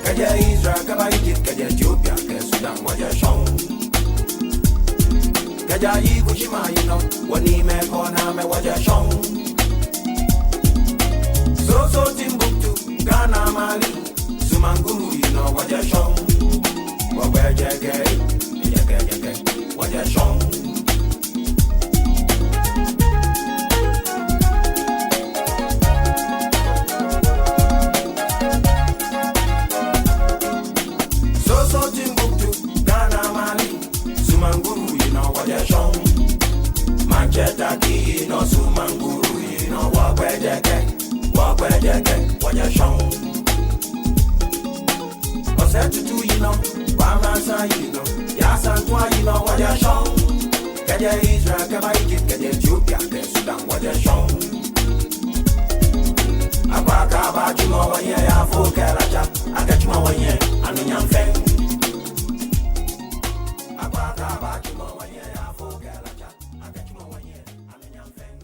Kaja Israel, Kaba Egypt, Kaja Ethiopia, Kaja Sudan, Waja Shong. Kaja Ikushima, you know, Wanime Kona, me Waja Shong. So Timbuktu, Ghana, Mali, Sumanguru, you know, Waja Shong. Waja Jake, Waja Shong. Manchester, no Sumanguru, you know, walk where what you show. Osetu, you know, Bamasa, you know, Yasan, you know, what you show. Kaja Israel, Kaba Egypt, Kaja Ethiopia, Kaja Sudan, what you show. Abaka, Bajuma, one year, for Karaja, I catch my 1 year, and in young fame. Abaka, Bajuma, 1 year, for Karaja, I catch my 1 year, and in young fame.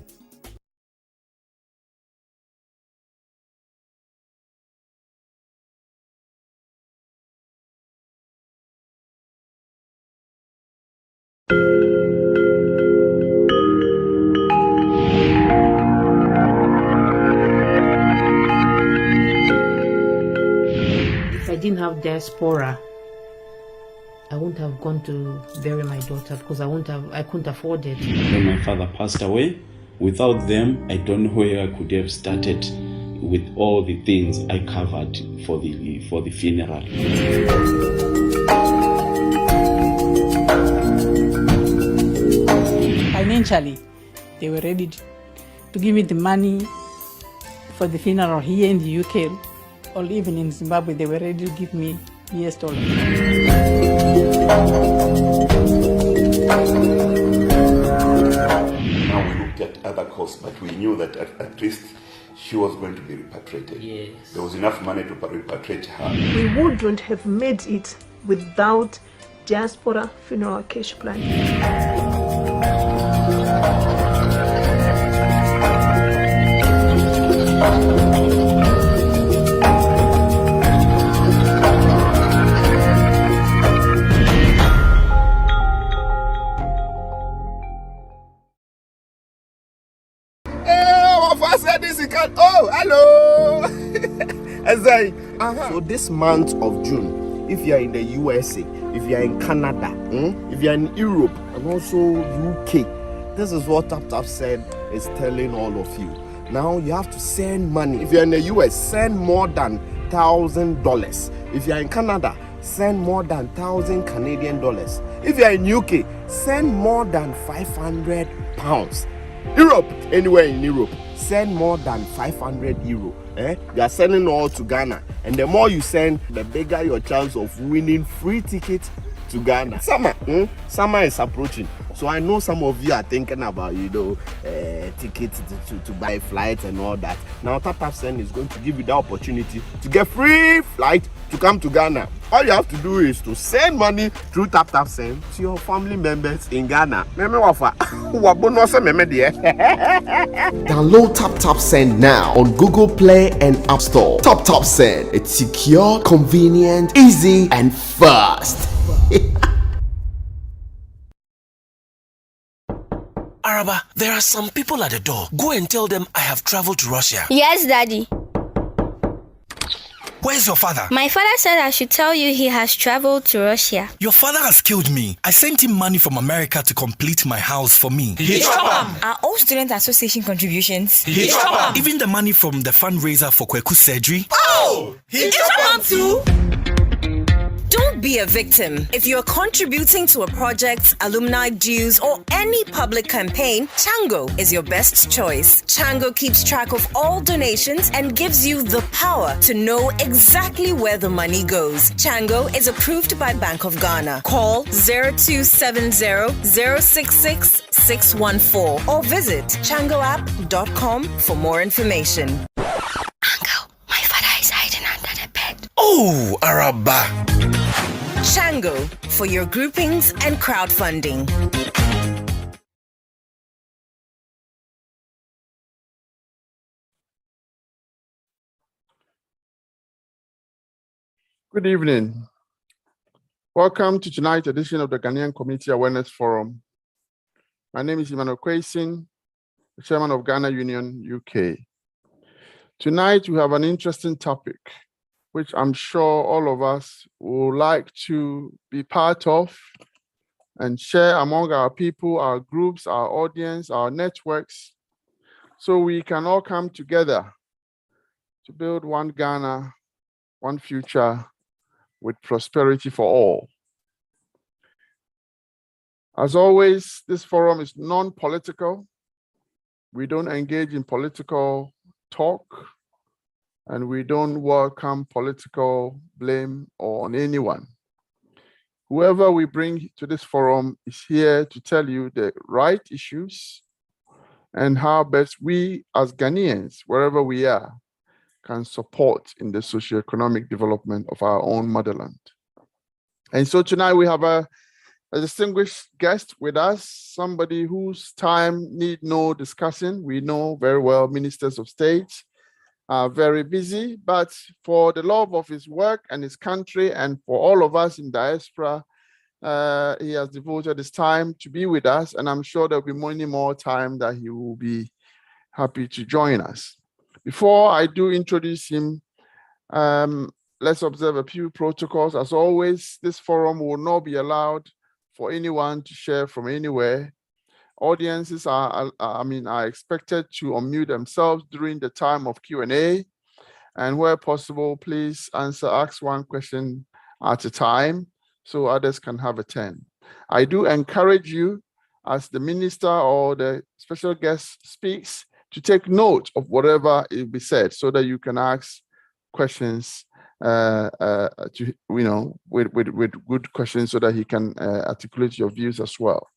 If I didn't have diaspora, I wouldn't have gone to bury my daughter because I couldn't afford it. When my father passed away, without them, I don't know where I could have started with all the things I covered for the funeral. Financially, they were ready to give me the money for the funeral here in the UK, or even in Zimbabwe. They were ready to give me US dollars. Now we looked at other costs, but we knew that at least she was going to be repatriated. Yes. There was enough money to repatriate her. We wouldn't have made it without diaspora funeral cash plan. Oh, hello. So this month of June, if you are in the USA, if you are in Canada, if you are in Europe, and also UK, this is what TapTap said is telling all of you. Now you have to send money. If you are in the US, send more than $1,000. If you are in Canada, send more than 1,000 Canadian dollars. If you are in UK, send more than 500 pounds. Europe, anywhere in Europe, send more than 500 euro. You are sending all to Ghana, and the more you send, the bigger your chance of winning free tickets to Ghana. Summer is approaching, so I know some of you are thinking about tickets to buy flights and all that. Now TapTap Send is going to give you the opportunity to get free flight to come to Ghana. All you have to do is to send money through TapTap Send to your family members in Ghana. Download TapTap Send now on Google Play and App Store. TapTap Send, it's secure, convenient, easy, and fast. Araba, there are some people at the door. Go and tell them I have traveled to Russia. Yes, Daddy. Where's your father? My father said I should tell you he has traveled to Russia. Your father has killed me. I sent him money from America to complete my house for me. Are all student association contributions? Even the money from the fundraiser for Kweku's surgery. Oh! He too? Don't be a victim. If you're contributing to a project, alumni dues, or any public campaign, Chango is your best choice. Chango keeps track of all donations and gives you the power to know exactly where the money goes. Chango is approved by Bank of Ghana. Call 0270-066-614 or visit changoapp.com for more information. Uncle, my father is hiding under the Oh, Araba. Chango for your groupings and crowdfunding. Good evening. Welcome to tonight's edition of the Ghanaian Community Awareness Forum. My name is Emmanuel Kwasin, the Chairman of Ghana Union UK. Tonight we have an interesting topic, which I'm sure all of us would like to be part of and share among our people, our groups, our audience, our networks, so we can all come together to build one Ghana, one future with prosperity for all. As always, this forum is non-political. We don't engage in political talk, and we don't welcome political blame on anyone. Whoever we bring to this forum is here to tell you the right issues and how best we as Ghanaians, wherever we are, can support in the socioeconomic development of our own motherland. And so tonight we have a distinguished guest with us, somebody whose time need no discussing. We know very well ministers of state are very busy, but for the love of his work and his country and for all of us in diaspora, he has devoted his time to be with us, and I'm sure there'll be many more time that he will be happy to join us. Before I do introduce him, let's observe a few protocols. As always, this forum will not be allowed for anyone to share from anywhere. Audiences are expected to unmute themselves during the time of Q&A, and where possible, please ask one question at a time so others can have a turn. I do encourage you, as the minister or the special guest speaks, to take note of whatever will be said so that you can ask questions with good questions so that he can articulate your views as well.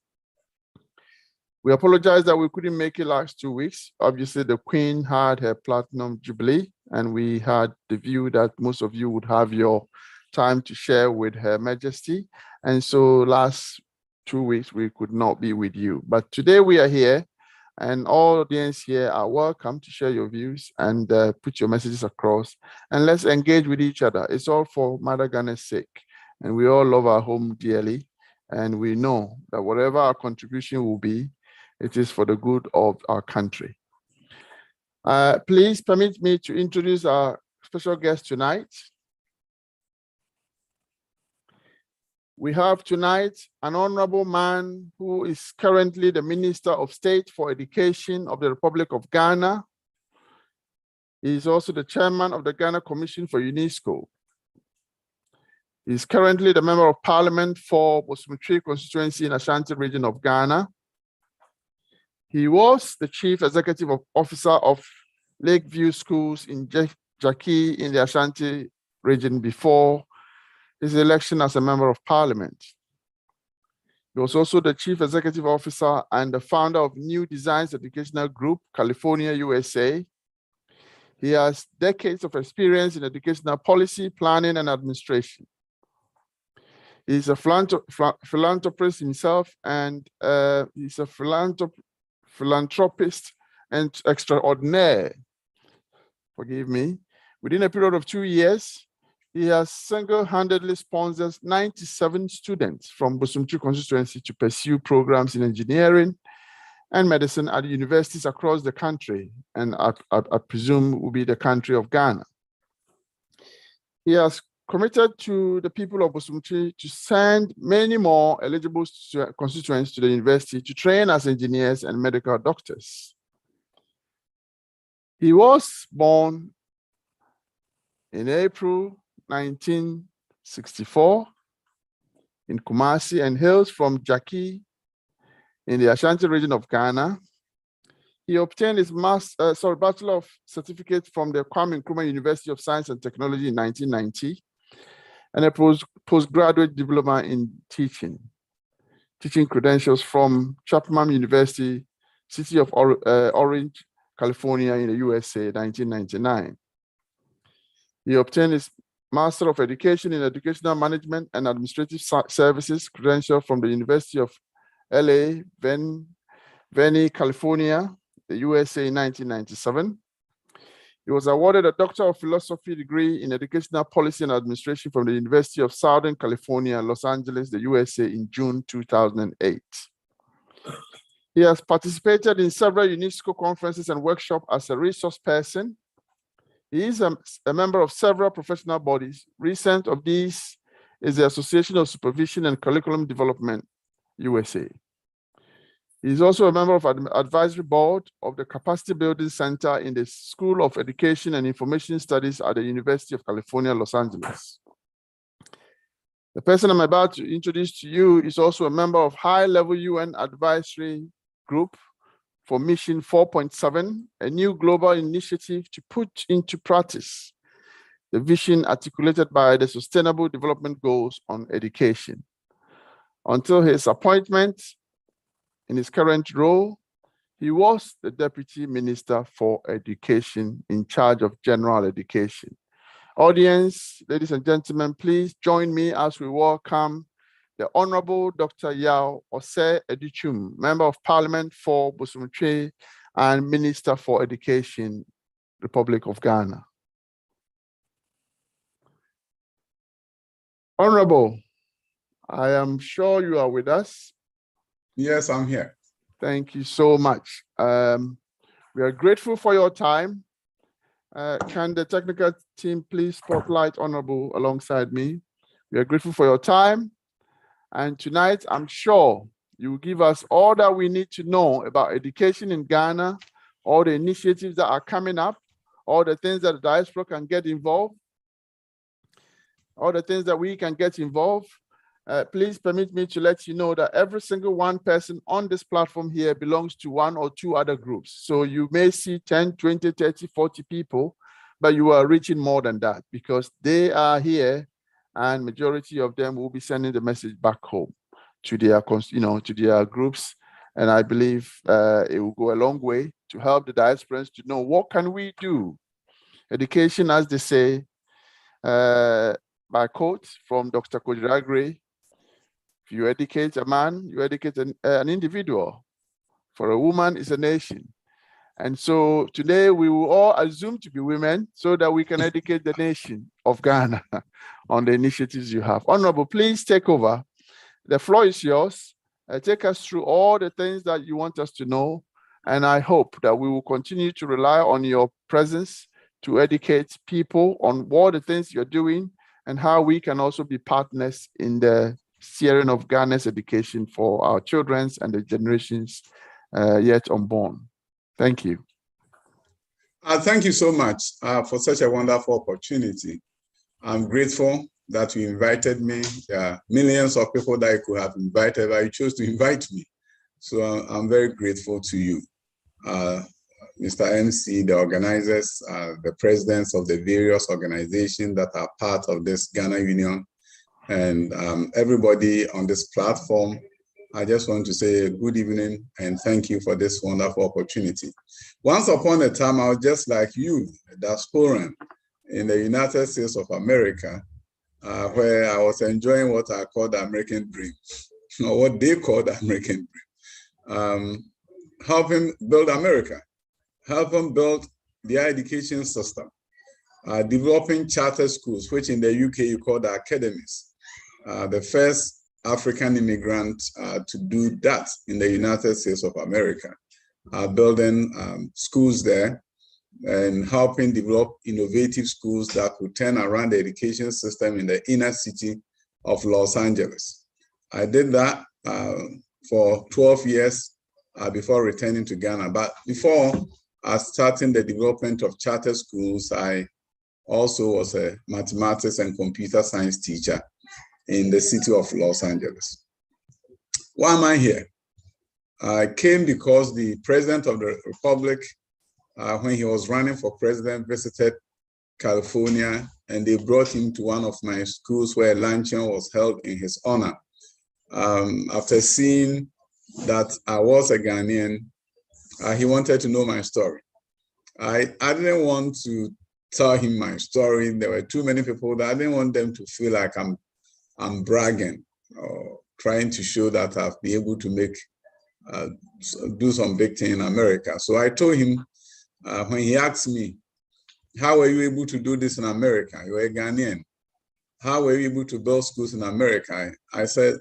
We apologize that we couldn't make it last 2 weeks. Obviously, the Queen had her Platinum Jubilee, and we had the view that most of you would have your time to share with Her Majesty. And so last 2 weeks, we could not be with you. But today we are here, and all audience here are welcome to share your views and put your messages across. And let's engage with each other. It's all for Mother Ghana's sake. And we all love our home dearly. And we know that whatever our contribution will be, it is for the good of our country. Please permit me to introduce our special guest tonight. We have tonight an honorable man who is currently the Minister of State for Education of the Republic of Ghana. He is also the chairman of the Ghana Commission for UNESCO. He is currently the Member of Parliament for Bosumtwi constituency in Ashanti region of Ghana. He was the Chief Executive Officer of Lakeview Schools in Jaki in the Ashanti region before his election as a Member of Parliament. He was also the Chief Executive Officer and the founder of New Designs Educational Group, California, USA. He has decades of experience in educational policy, planning, and administration. He's a philanthropist himself, and he's a philanthropist and extraordinaire. Forgive me. Within a period of 2 years, he has single-handedly sponsored 97 students from Bosumtwi constituency to pursue programs in engineering and medicine at universities across the country, and I presume will be the country of Ghana. He has committed to the people of Bosumtwi to send many more eligible constituents to the university to train as engineers and medical doctors. He was born in April 1964 in Kumasi and hails from Jaki in the Ashanti region of Ghana. He obtained his Bachelor of Certificate from the Kwame Nkrumah University of Science and Technology in 1990, and a postgraduate diploma in teaching credentials from Chapman University, City of Orange, California in the USA, 1999. He obtained his Master of Education in Educational Management and Administrative Services credential from the University of LA, Venice, California, the USA in 1997. He was awarded a Doctor of Philosophy degree in Educational Policy and Administration from the University of Southern California, Los Angeles, the USA in June 2008. He has participated in several UNESCO conferences and workshops as a resource person. He is a member of several professional bodies. Recent of these is the Association of Supervision and Curriculum Development, USA. He is also a member of the advisory board of the Capacity Building Center in the School of Education and Information Studies at the University of California, Los Angeles. The person I'm about to introduce to you is also a member of high-level UN advisory group for Mission 4.7, a new global initiative to put into practice the vision articulated by the Sustainable Development Goals on education. Until his appointment in his current role, he was the Deputy Minister for Education in charge of general education. Audience, ladies and gentlemen, please join me as we welcome the Honorable Dr. Yao Osei Edichum, Member of Parliament for Bosumtwe and Minister for Education, Republic of Ghana. Honorable, I am sure you are with us. Yes, I'm here. Thank you so much. We are grateful for your time. Can the technical team please spotlight Honorable alongside me? We are grateful for your time. And tonight, I'm sure you will give us all that we need to know about education in Ghana, all the initiatives that are coming up, all the things that the diaspora can get involved, all the things that we can get involved. Please permit me to let you know that every single one person on this platform here belongs to one or two other groups. So you may see 10, 20, 30, 40 people, but you are reaching more than that because they are here and majority of them will be sending the message back home to their, to their groups. And I believe it will go a long way to help the diasporans to know what can we do. Education, as they say, by quote from Dr. Kojiragre, if you educate a man, you educate an individual. For a woman, it's a nation. And so today we will all assume to be women so that we can educate the nation of Ghana on the initiatives you have. Honorable, please take over. The floor is yours. Take us through all the things that you want us to know. And I hope that we will continue to rely on your presence to educate people on all the things you're doing and how we can also be partners in the steering of Ghana's education for our children and the generations yet unborn. Thank you. Thank you so much for such a wonderful opportunity. I'm grateful that you invited me. There are millions of people that I could have invited, but you chose to invite me. So I'm very grateful to you. Mr. MC, the organizers, the presidents of the various organizations that are part of this Ghana Union, and everybody on this platform. I just want to say good evening and thank you for this wonderful opportunity. Once upon a time, I was just like you, a diasporan in the United States of America, where I was enjoying what I call the American dream, or what they call the American dream. Helping build America, helping build their education system, developing charter schools, which in the UK you call the academies. The first African immigrant to do that in the United States of America, building schools there and helping develop innovative schools that could turn around the education system in the inner city of Los Angeles. I did that for 12 years before returning to Ghana. But before starting the development of charter schools, I also was a mathematics and computer science teacher in the city of Los Angeles. Why am I here? I came because the President of the Republic, when he was running for president, visited California, and they brought him to one of my schools where a luncheon was held in his honor. After seeing that I was a Ghanaian, he wanted to know my story. I didn't want to tell him my story. There were too many people that I didn't want them to feel like I'm bragging or trying to show that I've been able to make do some big thing in America. So I told him when he asked me, how were you able to do this in America? You're a Ghanaian. How were you able to build schools in America? I said,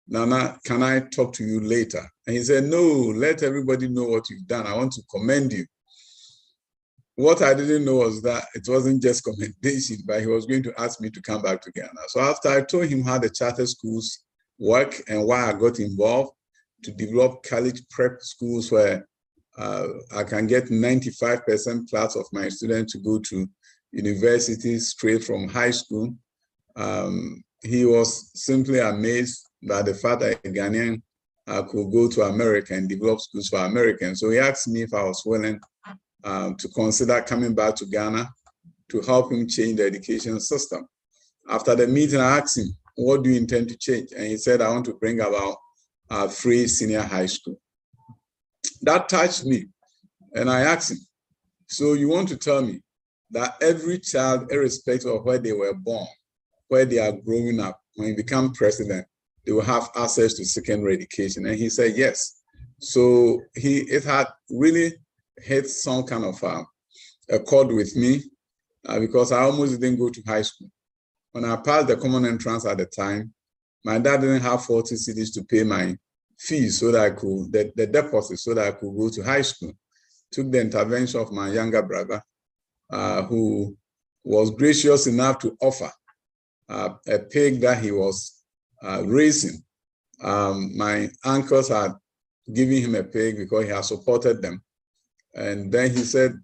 Nana, can I talk to you later? And he said, no, let everybody know what you've done. I want to commend you. What I didn't know was that it wasn't just commendation, but he was going to ask me to come back to Ghana. So after I told him how the charter schools work and why I got involved to develop college prep schools where I can get 95% plus of my students to go to universities straight from high school. He was simply amazed that the fact that a Ghanaian could go to America and develop schools for Americans. So he asked me if I was willing to consider coming back to Ghana to help him change the education system. After the meeting, I asked him, what do you intend to change? And he said, I want to bring about a free senior high school. That touched me. And I asked him, so you want to tell me that every child, irrespective of where they were born, where they are growing up, when you become president, they will have access to secondary education? And he said, yes. So it had really hit some kind of a chord with me because I almost didn't go to high school. When I passed the common entrance at the time, my dad didn't have 40 cedis to pay my fees so that I could, the deposit, so that I could go to high school. Took the intervention of my younger brother, who was gracious enough to offer a pig that he was raising. My uncles had given him a pig because he had supported them. And then he said,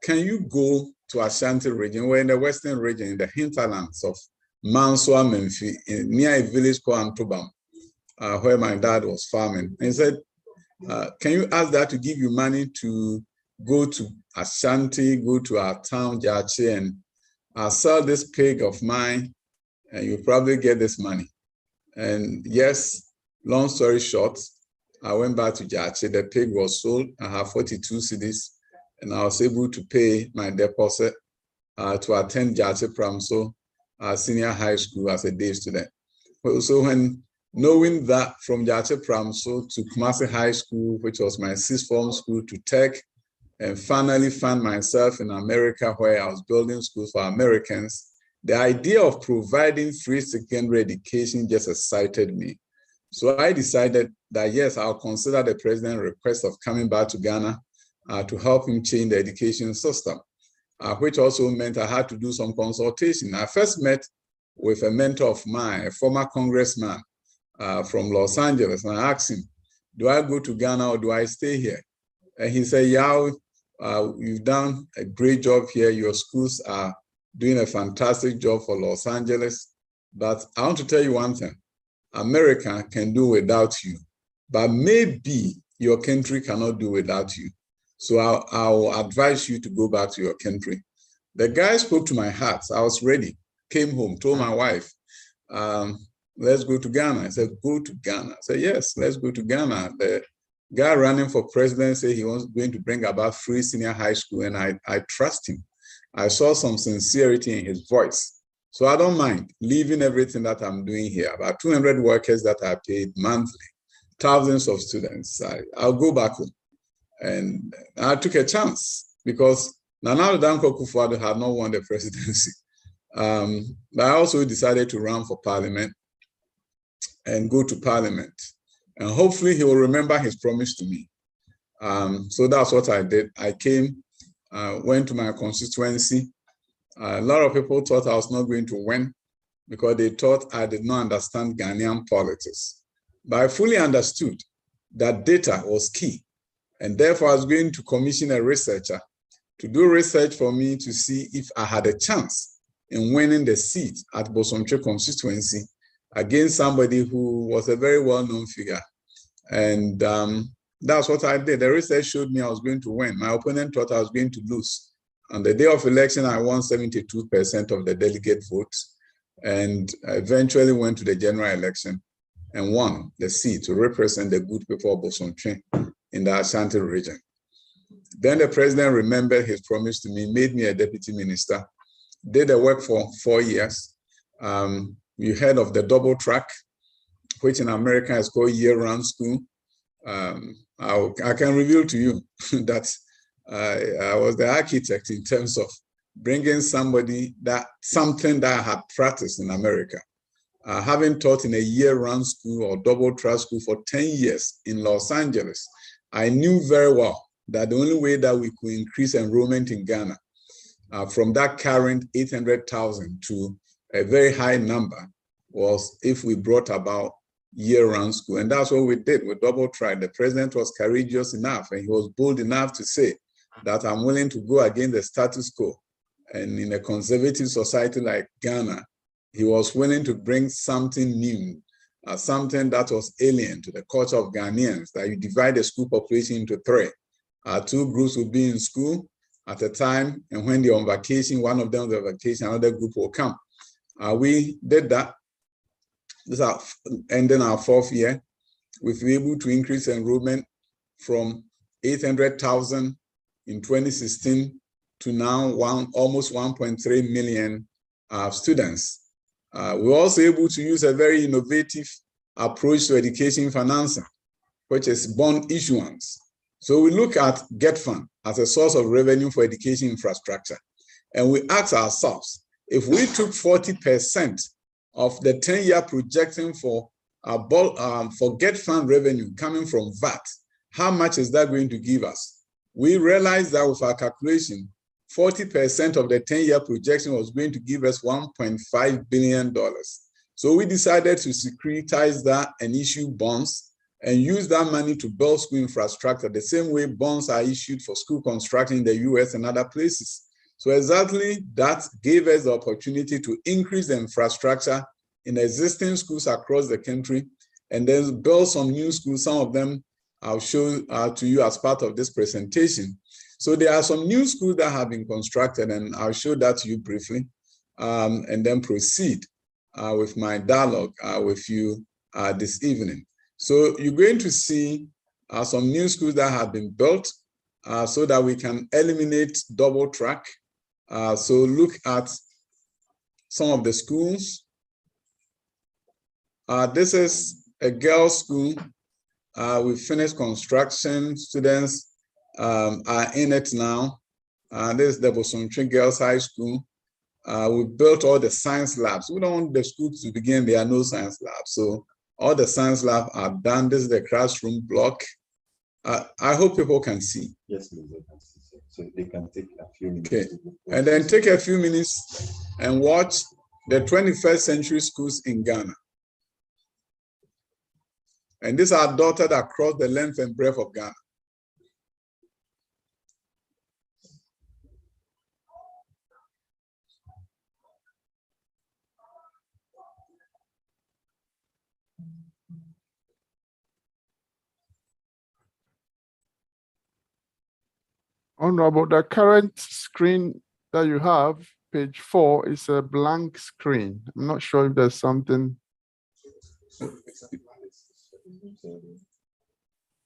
can you go to Ashanti region? We're in the western region, in the hinterlands of Mansoa Memfi, near a village called Antobam, where my dad was farming. And he said, can you ask that to give you money to go to Ashanti, go to our town, Jachi, and I'll sell this pig of mine, and you'll probably get this money. And yes, long story short, I went back to Jachi. The pig was sold. I have 42 cedis, and I was able to pay my deposit to attend Jachi Pramso Senior High School as a day student. So when knowing that from Jachi Pramso to Kumasi High School, which was my sixth form school, to Tech, and finally found myself in America where I was building schools for Americans, the idea of providing free secondary education just excited me. So I decided that, yes, I'll consider the president's request of coming back to Ghana to help him change the education system, which also meant I had to do some consultation. I first met with a mentor of mine, a former congressman from Los Angeles, and I asked him, do I go to Ghana or do I stay here? And he said, yeah, you've done a great job here. Your schools are doing a fantastic job for Los Angeles. But I want to tell you one thing. America can do without you, but maybe your country cannot do without you. So I'll advise you to go back to your country. The guy spoke to my heart. I was ready, came home, told my wife, let's go to Ghana. I said, go to Ghana. I said, yes, let's go to Ghana. The guy running for president said he was going to bring about free senior high school, and I trust him. I saw some sincerity in his voice. So I don't mind leaving everything that I'm doing here, about 200 workers that I paid monthly, thousands of students. I'll go back home. And I took a chance because Nana Danko Kufuor had not won the presidency. But I also decided to run for parliament and go to parliament. And hopefully he will remember his promise to me. So that's what I did. I came, went to my constituency. A lot of people thought I was not going to win because they thought I did not understand Ghanaian politics. But I fully understood that data was key. And therefore, I was going to commission a researcher to do research for me to see if I had a chance in winning the seat at Bosomtwe constituency against somebody who was a very well-known figure. And that's what I did. The research showed me I was going to win. My opponent thought I was going to lose. On the day of election, I won 72% of the delegate votes and eventually went to the general election and won the seat to represent the good people of Bosomtwe in the Ashanti region. Then the president remembered his promise to me, made me a deputy minister, did the work for 4 years. You heard of the double track, which in America is called year-round school. I can reveal to you that I was the architect in terms of bringing something that I had practiced in America. Having taught in a year-round school or double track school for 10 years in Los Angeles, I knew very well that the only way that we could increase enrollment in Ghana from that current 800,000 to a very high number was if we brought about year-round school. And that's what we did. We double tried. The president was courageous enough and he was bold enough to say that I'm willing to go against the status quo. And in a conservative society like Ghana, he was willing to bring something new, something that was alien to the culture of Ghanaians, that you divide the school population into 3. 2 groups would be in school at a time, and when they're on vacation, one of them was on vacation, another group will come. We did that. This is ending our 4th year. We've been able to increase enrollment from 800,000 in 2016 to now almost 1.3 million students. We're also able to use a very innovative approach to education financing, which is bond issuance. So we look at GetFund as a source of revenue for education infrastructure. And we ask ourselves, if we took 40% of the 10-year projection for GetFund revenue coming from VAT, how much is that going to give us? We realized that with our calculation, 40% of the 10-year projection was going to give us $1.5 billion. So we decided to securitize that and issue bonds and use that money to build school infrastructure, the same way bonds are issued for school construction in the US and other places. So exactly that gave us the opportunity to increase the infrastructure in existing schools across the country and then build some new schools. Some of them I'll show to you as part of this presentation. So there are some new schools that have been constructed, and I'll show that to you briefly, and then proceed with my dialogue with you this evening. So you're going to see some new schools that have been built so that we can eliminate double track. So look at some of the schools. This is a girls' school. We finished construction. Students are in it now. This is the Bosomtwe Girls High School. We built all the science labs. We don't want the school to begin, there are no science labs. So all the science labs are done. This is the classroom block. I hope people can see. Yes, they can see. So they can take a few minutes. Okay, and then take a few minutes and watch the 21st century schools in Ghana. And these are dotted across the length and breadth of Ghana. Honorable, the current screen that you have, page 4, is a blank screen. I'm not sure if there's something.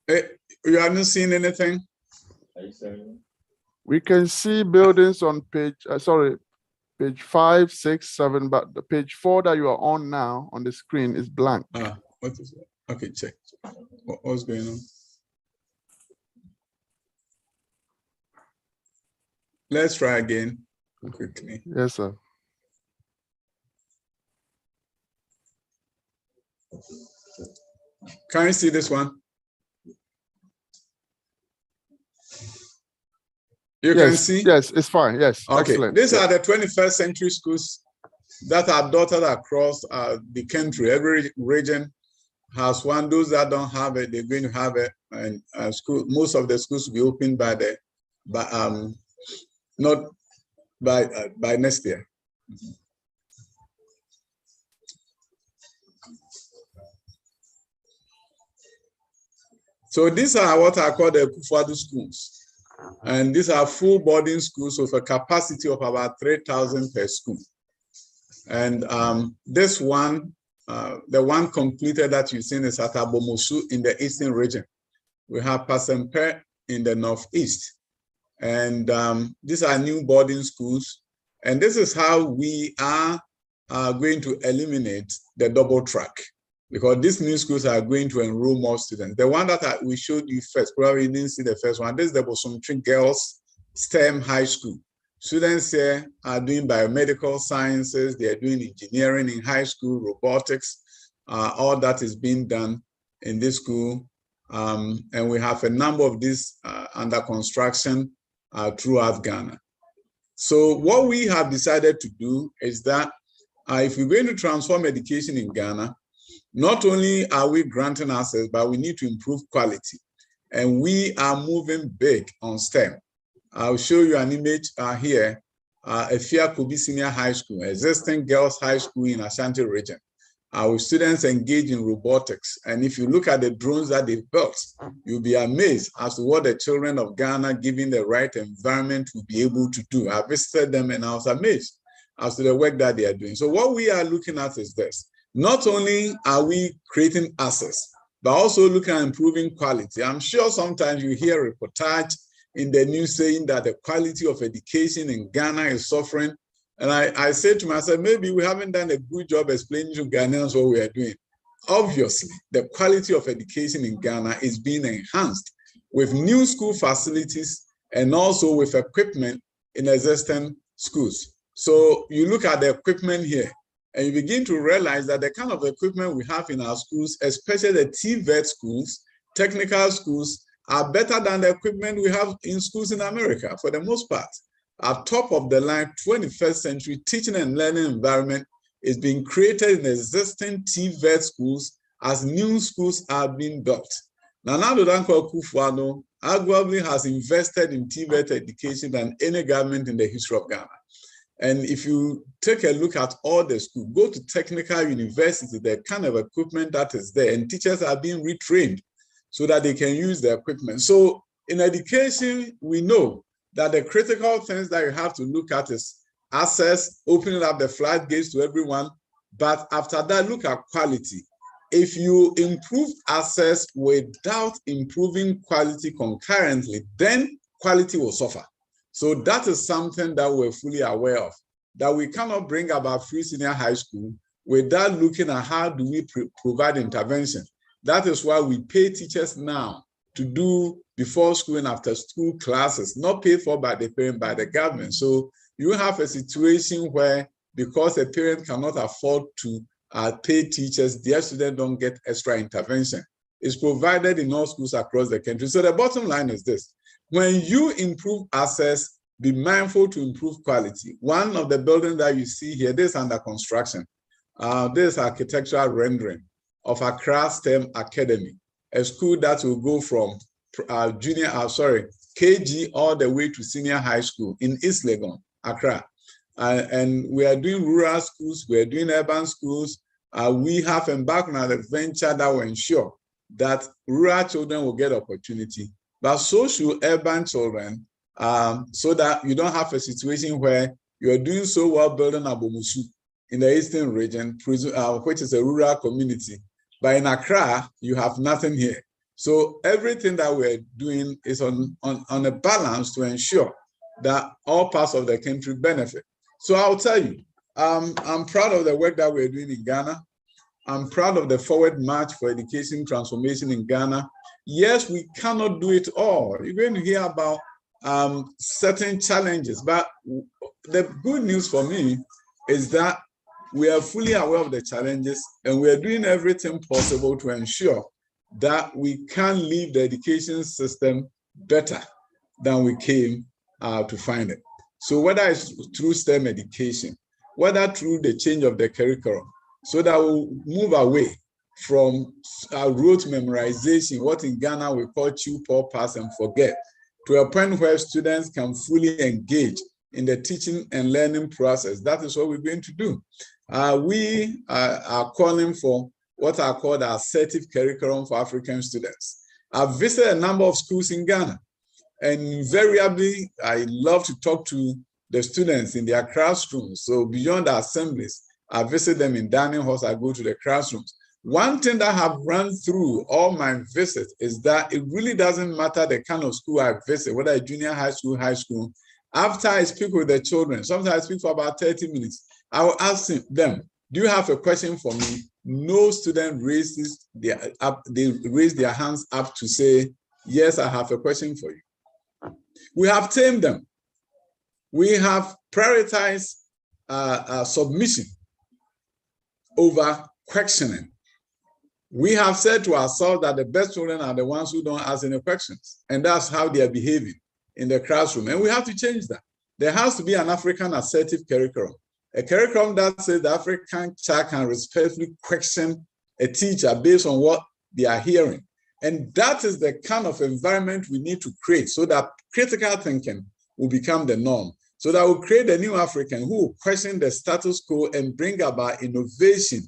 You haven't seen anything? We can see buildings on page, page 5, 6, 7, but the page 4 that you are on now on the screen is blank. What is it? Okay, check. What's going on? Let's try again quickly. Yes, sir. Can you see this one? You can see? Yes, it's fine. Yes, okay. Excellent. These are the 21st century schools that are dotted across the country. Every region has one. Those that don't have it, they're going to have it. And most of the schools will be opened not by next year. So these are what I call the Kufuadu schools. And these are full boarding schools with a capacity of about 3,000 per school. And this one, the one completed that you've seen is at Abomosu in the eastern region. We have Pasempe in the northeast. And these are new boarding schools. And this is how we are going to eliminate the double track, because these new schools are going to enroll more students. The one that we showed you first, probably you didn't see the first one. This is the Bosomtwi Girls STEM High School. Students here are doing biomedical sciences, they are doing engineering in high school, robotics, all that is being done in this school. And we have a number of these under construction throughout Ghana. So what we have decided to do is that if we're going to transform education in Ghana, not only are we granting access, but we need to improve quality. And we are moving big on STEM. I'll show you an image here, Efia Kobi Senior High School, existing girls' high school in Ashanti region. Our students engage in robotics. And if you look at the drones that they've built, you'll be amazed as to what the children of Ghana, given the right environment, will be able to do. I visited them and I was amazed as to the work that they are doing. So what we are looking at is this. Not only are we creating access, but also looking at improving quality. I'm sure sometimes you hear a reportage in the news saying that the quality of education in Ghana is suffering. And I said to myself, maybe we haven't done a good job explaining to Ghanaians what we are doing. Obviously, the quality of education in Ghana is being enhanced with new school facilities and also with equipment in existing schools. So you look at the equipment here, and you begin to realize that the kind of equipment we have in our schools, especially the TVET schools, technical schools, are better than the equipment we have in schools in America for the most part. Our top of the line 21st century teaching and learning environment is being created in existing TVET schools as new schools are being built. Nana Dankwa Akufo-Addo arguably has invested in TVET education than any government in the history of Ghana. And if you take a look at all the schools, go to technical university, the kind of equipment that is there, and teachers are being retrained so that they can use the equipment. So in education, we know that the critical things that you have to look at is access, opening up the floodgates to everyone. But after that, look at quality. If you improve access without improving quality concurrently, then quality will suffer. So that is something that we're fully aware of, that we cannot bring about free senior high school without looking at how do we provide intervention. That is why we pay teachers now to do before school and after school classes, not paid for by the parent, by the government. So you have a situation where because a parent cannot afford to pay teachers, their students don't get extra intervention. It's provided in all schools across the country. So the bottom line is this. When you improve access, be mindful to improve quality. One of the buildings that you see here, this is under construction. This is architectural rendering of Accra STEM Academy, a school that will go from KG all the way to senior high school in East Legon, Accra. And we are doing rural schools, we are doing urban schools. We have embarked on a venture that will ensure that rural children will get opportunity, but so should urban children, so that you don't have a situation where you're doing so well building Abomusu in the eastern region, which is a rural community. But in Accra, you have nothing here. So everything that we're doing is on a balance to ensure that all parts of the country benefit. So I'll tell you, I'm proud of the work that we're doing in Ghana. I'm proud of the forward march for education transformation in Ghana. Yes, we cannot do it all. You're going to hear about certain challenges, but the good news for me is that we are fully aware of the challenges and we are doing everything possible to ensure that we can leave the education system better than we came to find it. So whether it's through STEM education, whether through the change of the curriculum, so that we'll move away from rote memorization, what in Ghana we call chew, pour, pass, and forget, to a point where students can fully engage in the teaching and learning process. That is what we're going to do. We are calling for what are called assertive curriculum for African students. I've visited a number of schools in Ghana, and invariably, I love to talk to the students in their classrooms. So beyond the assemblies, I visit them in dining halls, I go to the classrooms. One thing that I have run through all my visits is that it really doesn't matter the kind of school I visit, whether it's junior high school. After I speak with the children, sometimes I speak for about 30 minutes, I will ask them, do you have a question for me? No student raises they raise their hands up to say, yes, I have a question for you. We have tamed them. We have prioritized submission over questioning. We have said to ourselves that the best children are the ones who don't ask any questions. And that's how they are behaving in the classroom. And we have to change that. There has to be an African assertive curriculum. A curriculum that says the African child can respectfully question a teacher based on what they are hearing. And that is the kind of environment we need to create so that critical thinking will become the norm. So that we'll create a new African who will question the status quo and bring about innovation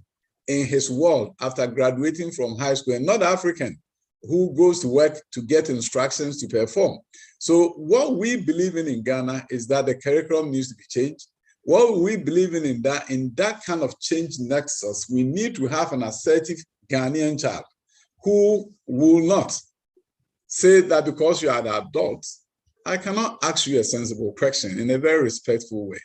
in his world after graduating from high school, and not African who goes to work to get instructions to perform. So what we believe in Ghana is that the curriculum needs to be changed. What we believe in that kind of change nexus, we need to have an assertive Ghanaian child who will not say that because you are an adult, I cannot ask you a sensible question in a very respectful way.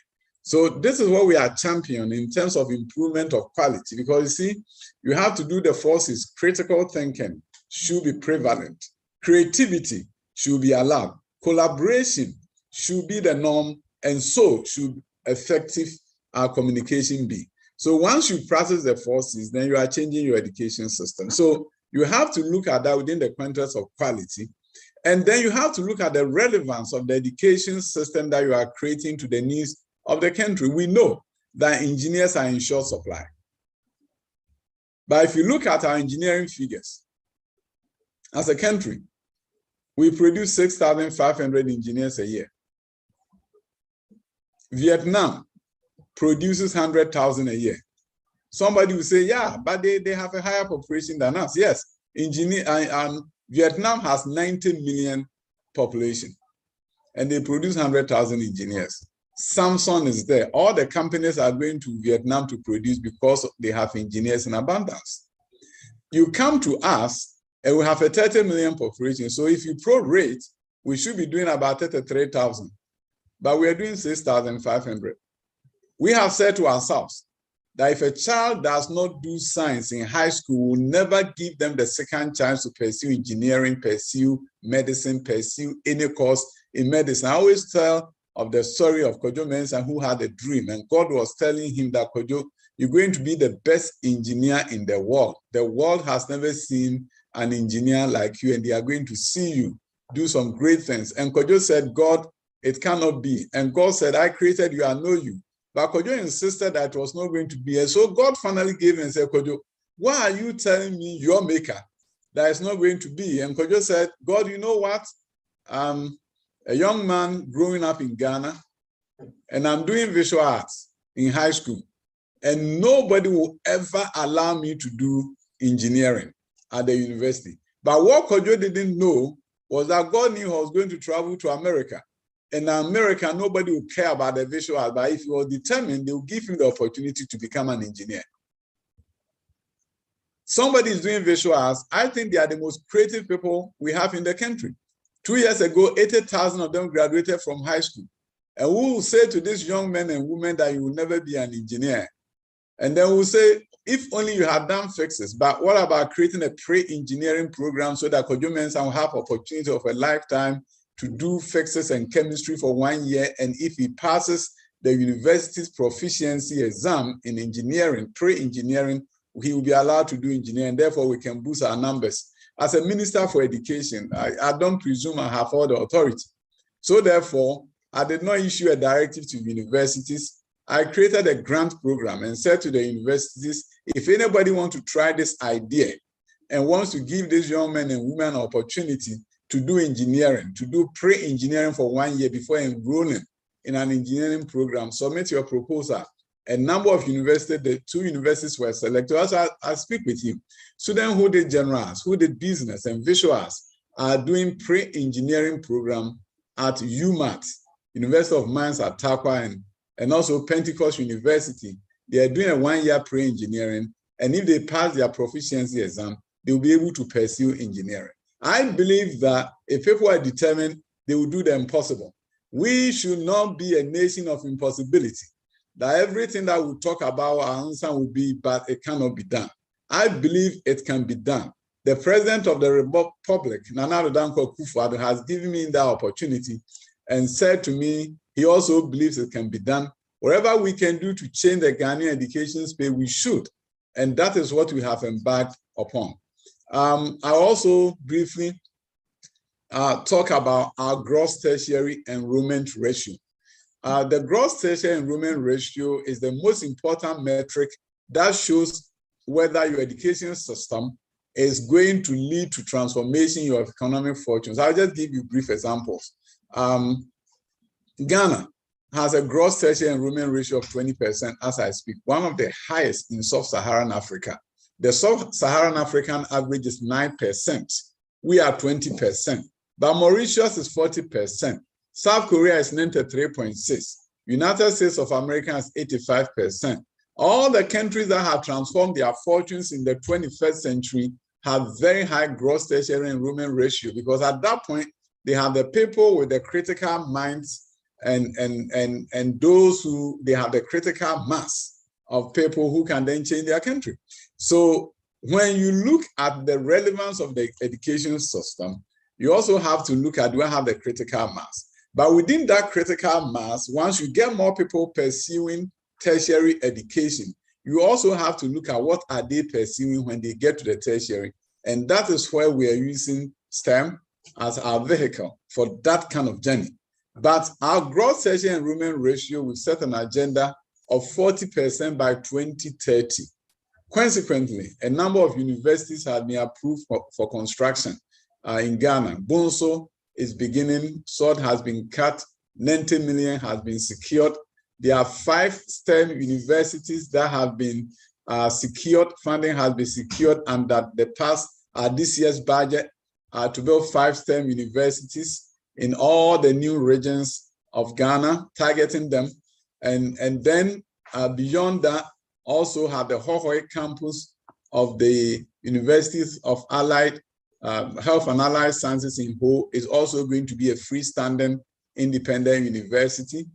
So this is what we are championing in terms of improvement of quality, because you see, you have to do the forces. Critical thinking should be prevalent. Creativity should be allowed. Collaboration should be the norm, and so should effective communication be. So once you practice the forces, then you are changing your education system. So you have to look at that within the context of quality. And then you have to look at the relevance of the education system that you are creating to the needs of the country. We know that engineers are in short supply. But if you look at our engineering figures, as a country, we produce 6,500 engineers a year. Vietnam produces 100,000 a year. Somebody will say, yeah, but they have a higher population than us. Yes, Vietnam has 90 million population, and they produce 100,000 engineers. Samsung is there. All the companies are going to Vietnam to produce because they have engineers in abundance. You come to us, and we have a 30 million population. So if you prorate, we should be doing about 33,000. But we are doing 6,500. We have said to ourselves that if a child does not do science in high school, we'll never give them the second chance to pursue engineering, pursue medicine, pursue any course in medicine. I always tell of the story of Kojo Mensah, who had a dream, and God was telling him that, Kojo, you're going to be the best engineer in the world. The world has never seen an engineer like you, and they are going to see you do some great things. And Kojo said, God, it cannot be. And God said, I created you, I know you. But Kojo insisted that it was not going to be. And so God finally gave him and said, Kojo, why are you telling me, your maker, that it's not going to be? And Kojo said, God, you know what? A young man growing up in Ghana, and I'm doing visual arts in high school, and nobody will ever allow me to do engineering at the university. But what Kojo didn't know was that God knew I was going to travel to America. And in America, nobody will care about the visual art, but if he was determined, they will give him the opportunity to become an engineer. Somebody is doing visual arts. I think they are the most creative people we have in the country. 2 years ago, 80,000 of them graduated from high school. And we will say to these young men and women that you will never be an engineer. And then we'll say, if only you had done fixes, but what about creating a pre-engineering program so that Kojo Mensah will have opportunity of a lifetime to do fixes and chemistry for 1 year, and if he passes the university's proficiency exam in engineering, pre-engineering, he will be allowed to do engineering. Therefore, we can boost our numbers. As a minister for education, I don't presume I have all the authority. So therefore, I did not issue a directive to universities. I created a grant program and said to the universities, if anybody wants to try this idea and wants to give these young men and women an opportunity to do engineering, to do pre-engineering for 1 year before enrolling in an engineering program, submit your proposal. A number of universities, the 2 universities were selected. Also, I speak with you. Students who did general arts, who did business and visual arts are doing pre-engineering program at UMatt, University of Mines at Tarkwa, and also Pentecost University. They are doing a 1 year pre-engineering, and if they pass their proficiency exam, they will be able to pursue engineering. I believe that if people are determined, they will do the impossible. We should not be a nation of impossibility, that everything that we talk about, our answer will be, but it cannot be done. I believe it can be done. The President of the Republic, Nana Addo Akufo-Addo, has given me that opportunity and said to me, he also believes it can be done. Whatever we can do to change the Ghanaian education space, we should. And that is what we have embarked upon. I also briefly talk about our gross tertiary enrollment ratio. The gross tertiary enrollment ratio is the most important metric that shows whether your education system is going to lead to transformation in your economic fortunes. I'll just give you brief examples. Ghana has a gross tertiary enrollment ratio of 20% as I speak, one of the highest in sub-Saharan Africa. The sub-Saharan African average is 9%. We are 20%. But Mauritius is 40%. South Korea is 93.6%. United States of America is 85%. All the countries that have transformed their fortunes in the 21st century have very high gross tertiary enrollment ratio, because at that point, they have the people with the critical minds and those who, they have the critical mass of people who can then change their country. So when you look at the relevance of the education system, you also have to look at, do I have the critical mass? But within that critical mass, once you get more people pursuing tertiary education, you also have to look at what are they pursuing when they get to the tertiary. And that is where we are using STEM as our vehicle for that kind of journey. But our gross tertiary enrollment ratio, we set an agenda of 40% by 2030. Consequently, a number of universities have been approved for construction in Ghana. Bonso is beginning, SOD has been cut, 90 million has been secured. There are 5 STEM universities that have been secured, funding has been secured, and that they passed this year's budget to build 5 STEM universities in all the new regions of Ghana, targeting them. And then beyond that, also have the Hohoi campus of the Universities of Allied Health and Allied Sciences in Ho is also going to be a freestanding independent university.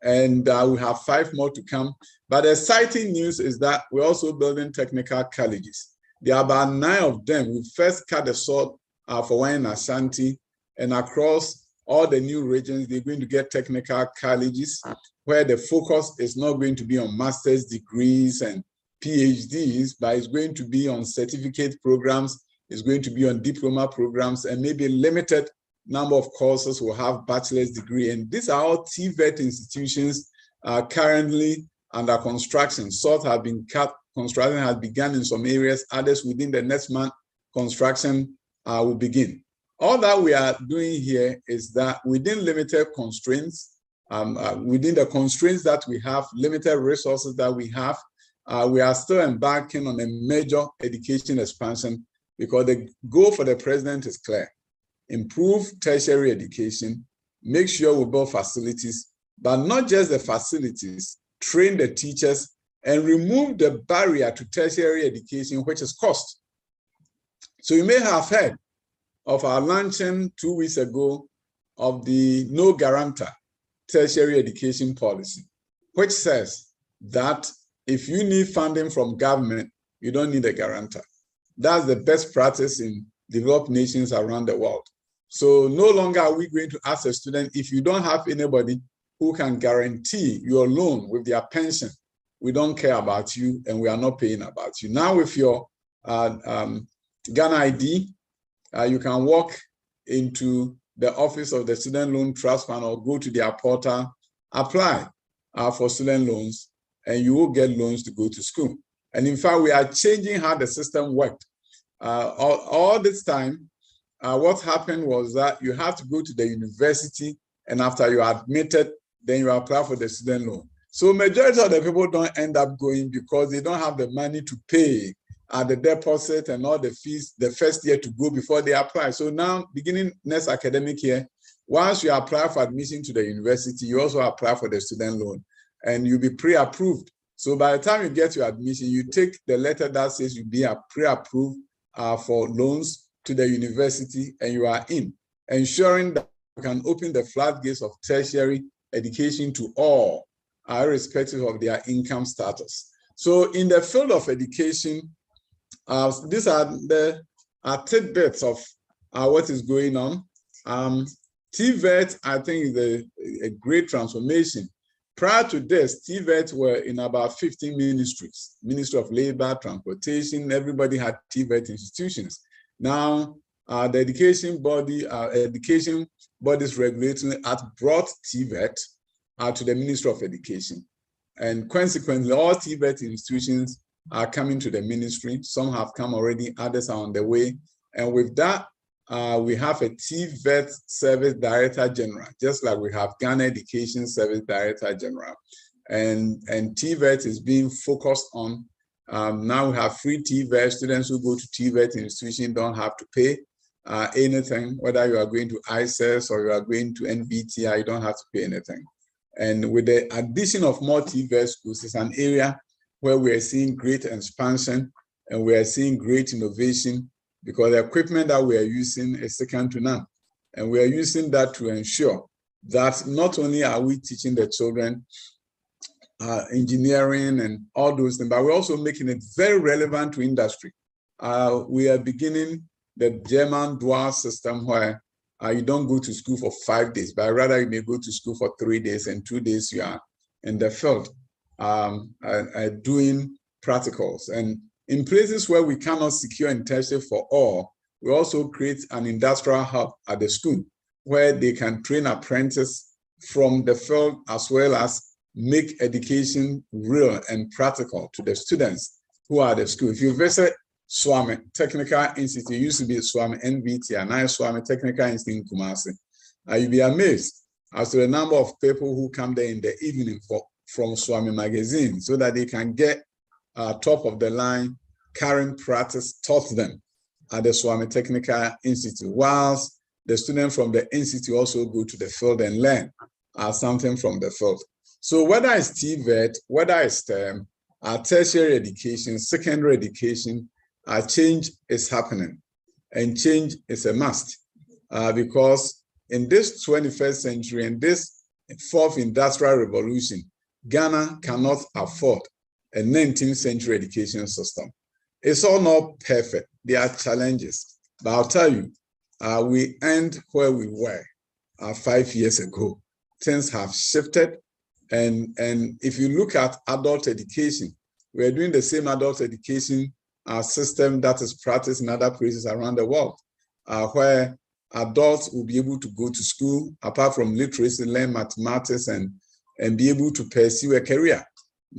And we have 5 more to come. But the exciting news is that we're also building technical colleges. There are about 9 of them. We first cut the sort for one in Ashanti, and across all the new regions, they're going to get technical colleges where the focus is not going to be on master's degrees and PhDs, but it's going to be on certificate programs, it's going to be on diploma programs, and maybe a limited number of courses will have bachelor's degree. And these are all TVET institutions currently under construction. Sort have been cut, construction has begun in some areas, others within the next month, construction will begin. All that we are doing here is that within limited constraints, within the constraints that we have, limited resources that we have, we are still embarking on a major education expansion, because the goal for the president is clear. Improve tertiary education, make sure we build facilities, but not just the facilities, train the teachers and remove the barrier to tertiary education, which is cost. So you may have heard of our launching 2 weeks ago of the no guarantor tertiary education policy, which says that if you need funding from government, you don't need a guarantor. That's the best practice in developed nations around the world. So no longer are we going to ask a student, if you don't have anybody who can guarantee your loan with their pension, we don't care about you and we are not paying about you. Now with your Ghana ID, you can walk into the office of the Student Loan Trust Fund or go to their portal, apply for student loans, and you will get loans to go to school. And in fact, we are changing how the system worked. All this time, what happened was that you have to go to the university, and after you are admitted, then you apply for the student loan. So majority of the people don't end up going because they don't have the money to pay the deposit and all the fees the first year to go before they apply. So now, beginning next academic year, once you apply for admission to the university, you also apply for the student loan, and you'll be pre-approved So by the time you get your admission, you take the letter that says you'll be pre-approved for loans to the university, and you are in, ensuring that you can open the floodgates of tertiary education to all, irrespective of their income status. So in the field of education, these are the tidbits of what is going on. TVET, I think, is a great transformation. Prior to this, TVET were in about 15 ministries, Ministry of Labor, Transportation, everybody had TVET institutions. Now, the education bodies regulating act brought TVET to the Ministry of Education. And consequently, all TVET institutions are coming to the ministry. Some have come already, others are on the way. And with that, we have a TVET Service Director General, just like we have Ghana Education Service Director General. And TVET is being focused on, now we have free TVET. Students who go to TVET institution don't have to pay anything, whether you are going to ICES or you are going to NVTI, you don't have to pay anything. And with the addition of more TVET schools, it's an area where we are seeing great expansion and we are seeing great innovation, because the equipment that we are using is second to none. And we are using that to ensure that not only are we teaching the children engineering and all those things, but we're also making it very relevant to industry. We are beginning the German dual system where you don't go to school for 5 days, but rather you may go to school for 3 days and 2 days you are in the field doing practicals. And in places where we cannot secure internship for all, we also create an industrial hub at the school where they can train apprentices from the field as well as make education real and practical to the students who are at the school. If you visit Swami Technical Institute, it used to be Swami NVT, and now Swami Technical Institute in Kumasi, you'll be amazed as to the number of people who come there in the evening from Swami Magazine so that they can get top of the line current practice taught them at the Swami Technical Institute, whilst the students from the institute also go to the field and learn something from the field. So whether it's TVET, whether it's tertiary education, secondary education, change is happening, and change is a must, because in this 21st century and this fourth industrial revolution, Ghana cannot afford a 19th century education system. It's all not perfect. There are challenges, but I'll tell you, we end where we were 5 years ago. Things have shifted, and if you look at adult education, we're doing the same adult education system that is practiced in other places around the world, where adults will be able to go to school, apart from literacy, learn mathematics, and be able to pursue a career.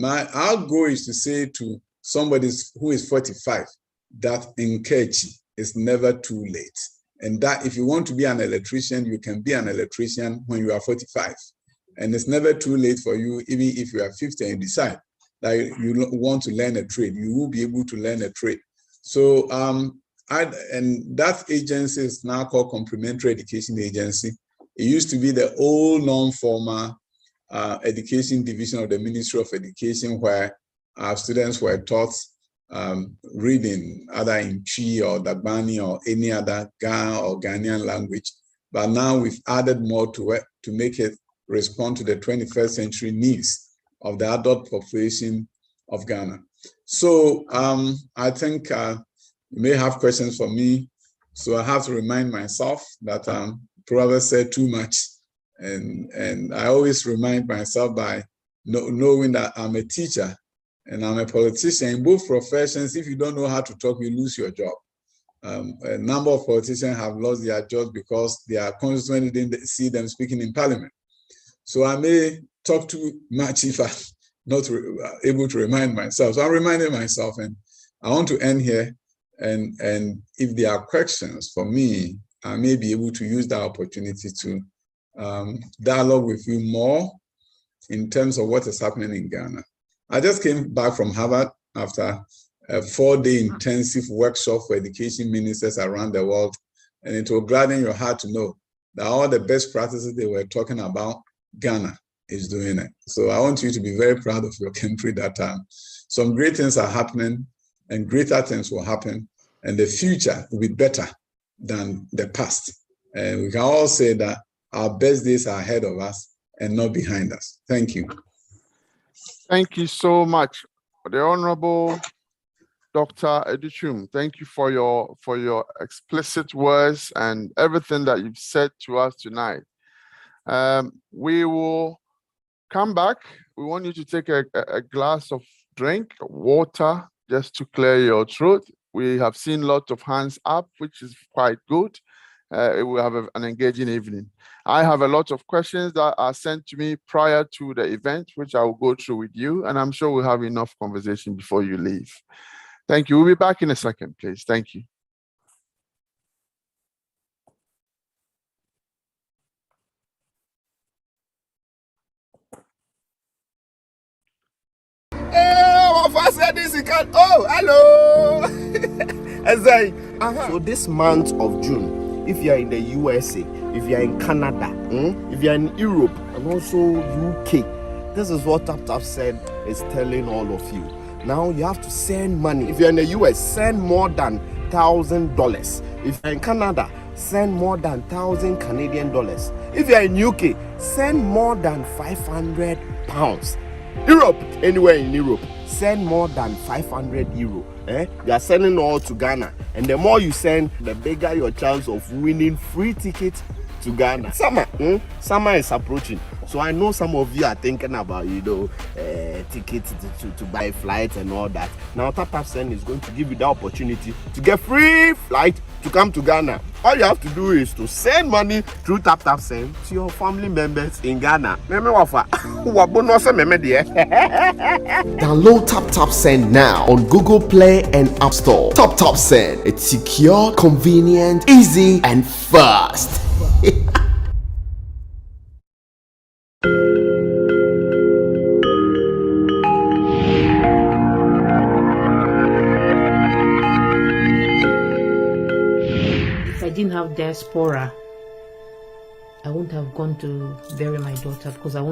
Our goal is to say to somebody who is 45 that in Kechi it's never too late, and that if you want to be an electrician, you can be an electrician when you are 45, and it's never too late for you. Even if you are 50 and decide that you want to learn a trade, you will be able to learn a trade. So and that agency is now called Complementary Education Agency. It used to be the old non-formal education division of the Ministry of Education, where our students were taught reading either in Chi or Dagbani or any other Ghana or Ghanaian language. But now we've added more to it to make it respond to the 21st century needs of the adult population of Ghana. So I think you may have questions for me. So I have to remind myself that probably said too much. And I always remind myself by knowing that I'm a teacher and I'm a politician. In both professions, if you don't know how to talk, you lose your job. A number of politicians have lost their jobs because their constituents didn't see them speaking in parliament. So I may talk too much if I'm not able to remind myself. So I'm reminding myself, and I want to end here. And if there are questions for me, I may be able to use that opportunity to dialogue with you more in terms of what is happening in Ghana. I just came back from Harvard after a 4-day intensive workshop for education ministers around the world. And it will gladden your heart to know that all the best practices they were talking about, Ghana is doing it. So I want you to be very proud of your country that some great things are happening and greater things will happen, and the future will be better than the past. And we can all say that our best days are ahead of us and not behind us. Thank you. Thank you so much, the Honorable Dr. Edichum. Thank you for your explicit words and everything that you've said to us tonight. We will come back. We want you to take a glass of drink, water, just to clear your throat. We have seen lots of hands up, which is quite good. We have an engaging evening. I have a lot of questions that are sent to me prior to the event, which I will go through with you, and I'm sure we'll have enough conversation before you leave. Thank you. We'll be back in a second, please. Thank you. Oh, hello. So this month of June, if you are in the USA, if you are in Canada, if you are in Europe, and also UK, this is what TapTap said is telling all of you. Now you have to send money. If you're in the US, send more than $1,000. If you're in Canada, send more than 1,000 Canadian dollars. If you're in UK, send more than 500 pounds. Europe, anywhere in Europe, send more than 500 euro. You are sending all to Ghana, and the more you send, the bigger your chance of winning free tickets to Ghana. Summer is approaching, so I know some of you are thinking about tickets to buy flights and all that. Now TapTap Send is going to give you the opportunity to get free flight to come to Ghana. All you have to do is to send money through TapTap Send to your family members in Ghana. Download TapTap Send now on Google Play and App Store. TapTap Send, it's secure, convenient, easy, and fast. If I didn't have diaspora, I wouldn't have gone to bury my daughter because I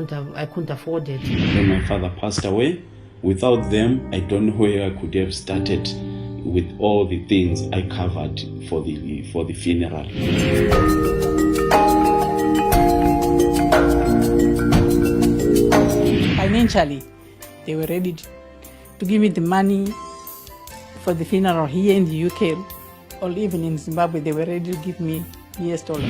couldn't afford it. When my father passed away, without them, I don't know where I could have started with all the things I covered for the funeral. Financially, they were ready to give me the money for the funeral here in the UK, or even in Zimbabwe. They were ready to give me US dollars.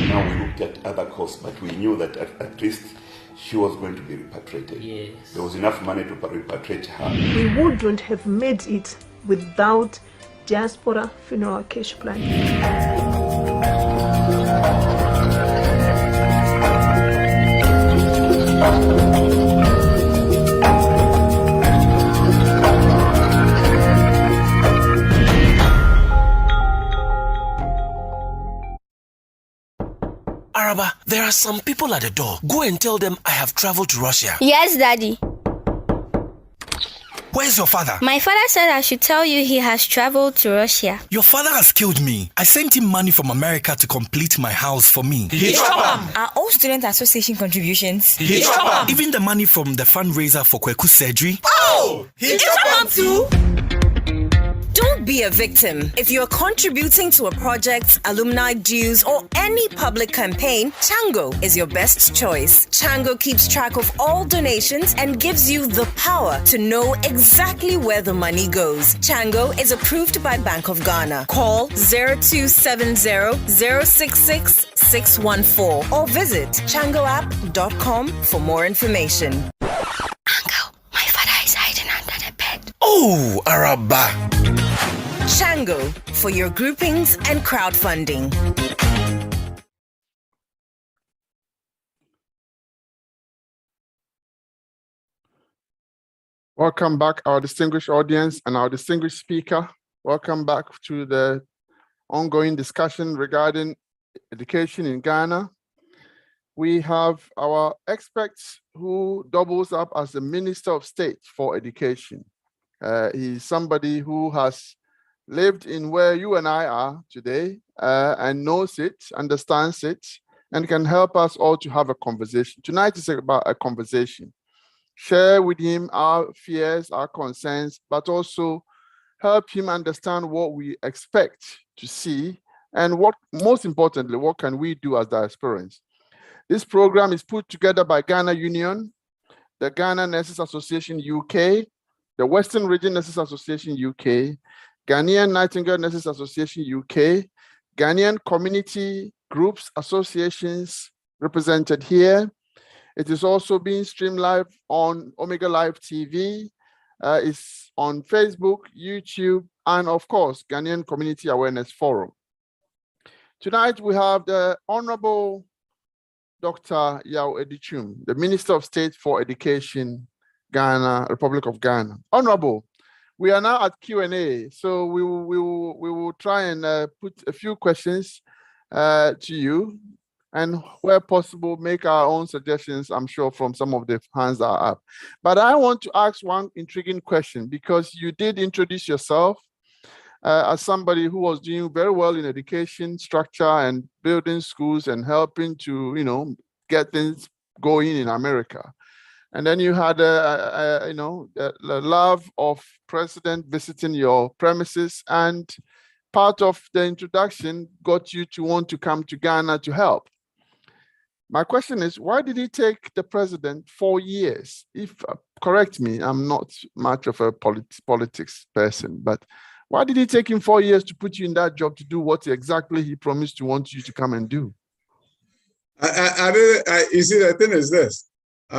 Now we looked at other costs, but we knew that at least she was going to be repatriated. Yes. There was enough money to repatriate her. We wouldn't have made it without diaspora funeral cash plan. Araba, there are some people at the door. Go and tell them I have traveled to Russia. Yes, Daddy. Where's your father? My father said I should tell you he has traveled to Russia. Your father has killed me. I sent him money from America to complete my house for me. Are all student association contributions? Even the money from the fundraiser for Kweku's surgery. Oh! He too? Don't be a victim. If you're contributing to a project, alumni dues, or any public campaign, Chango is your best choice. Chango keeps track of all donations and gives you the power to know exactly where the money goes. Chango is approved by Bank of Ghana. Call 0270-066-614 or visit changoapp.com for more information. Uncle, my father is hiding under the bed. Oh, Araba. Chango for your groupings and crowdfunding. Welcome back, our distinguished audience and our distinguished speaker. Welcome back to the ongoing discussion regarding education in Ghana. We have our expert who doubles up as the Minister of State for Education. He's somebody who has lived in where you and I are today, and knows it, understands it, and can help us all to have a conversation. Tonight is about a conversation. Share with him our fears, our concerns, but also help him understand what we expect to see and what, most importantly, what can we do as diasporans. This program is put together by Ghana Union, the Ghana Nurses Association UK, the Western Region Nurses Association UK, Ghanaian Nightingale Nurses Association UK, Ghanaian community groups, associations represented here. It is also being streamed live on Omega Live TV. It's on Facebook, YouTube, and of course, Ghanaian Community Awareness Forum. Tonight, we have the Honorable Dr. Yao Edichum, the Minister of State for Education, Ghana, Republic of Ghana. Honorable, we are now at Q&A, so we will try and put a few questions to you, and where possible, make our own suggestions, I'm sure, from some of the hands that are up. But I want to ask one intriguing question, because you did introduce yourself as somebody who was doing very well in education structure and building schools and helping to, get things going in America. And then you had the love of president visiting your premises, and part of the introduction got you to want to come to Ghana to help. My question is, why did it take the president 4 years? If correct me, I'm not much of a politics person, but why did it take him 4 years to put you in that job to do what exactly he promised to want you to come and do? You see, the thing is this.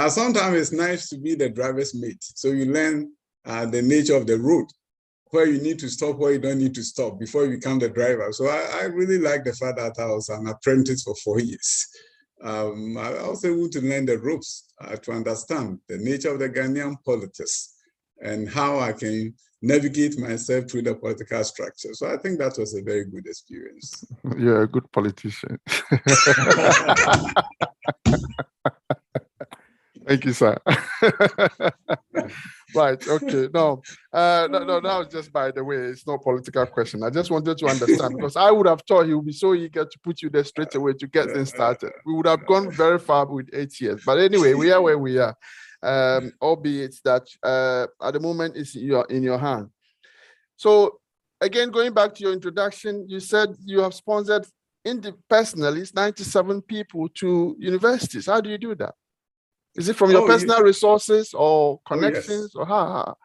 Sometimes it's nice to be the driver's mate. So you learn the nature of the road, where you need to stop, where you don't need to stop before you become the driver. So I really like the fact that I was an apprentice for 4 years. I was able to learn the ropes to understand the nature of the Ghanaian politics and how I can navigate myself through the political structure. So I think that was a very good experience. You're a good politician. Thank you, sir. Right, okay. No, that was just by the way. It's not a political question. I just wanted to understand, because I would have thought he would be so eager to put you there straight away to get things started. We would have gone very far with 8 years. But anyway, we are where we are. Albeit that at the moment it's in your hand. So again, going back to your introduction, you said you have sponsored personally 97 people to universities. How do you do that? Is it from your personal resources or connections? Yes. Or how?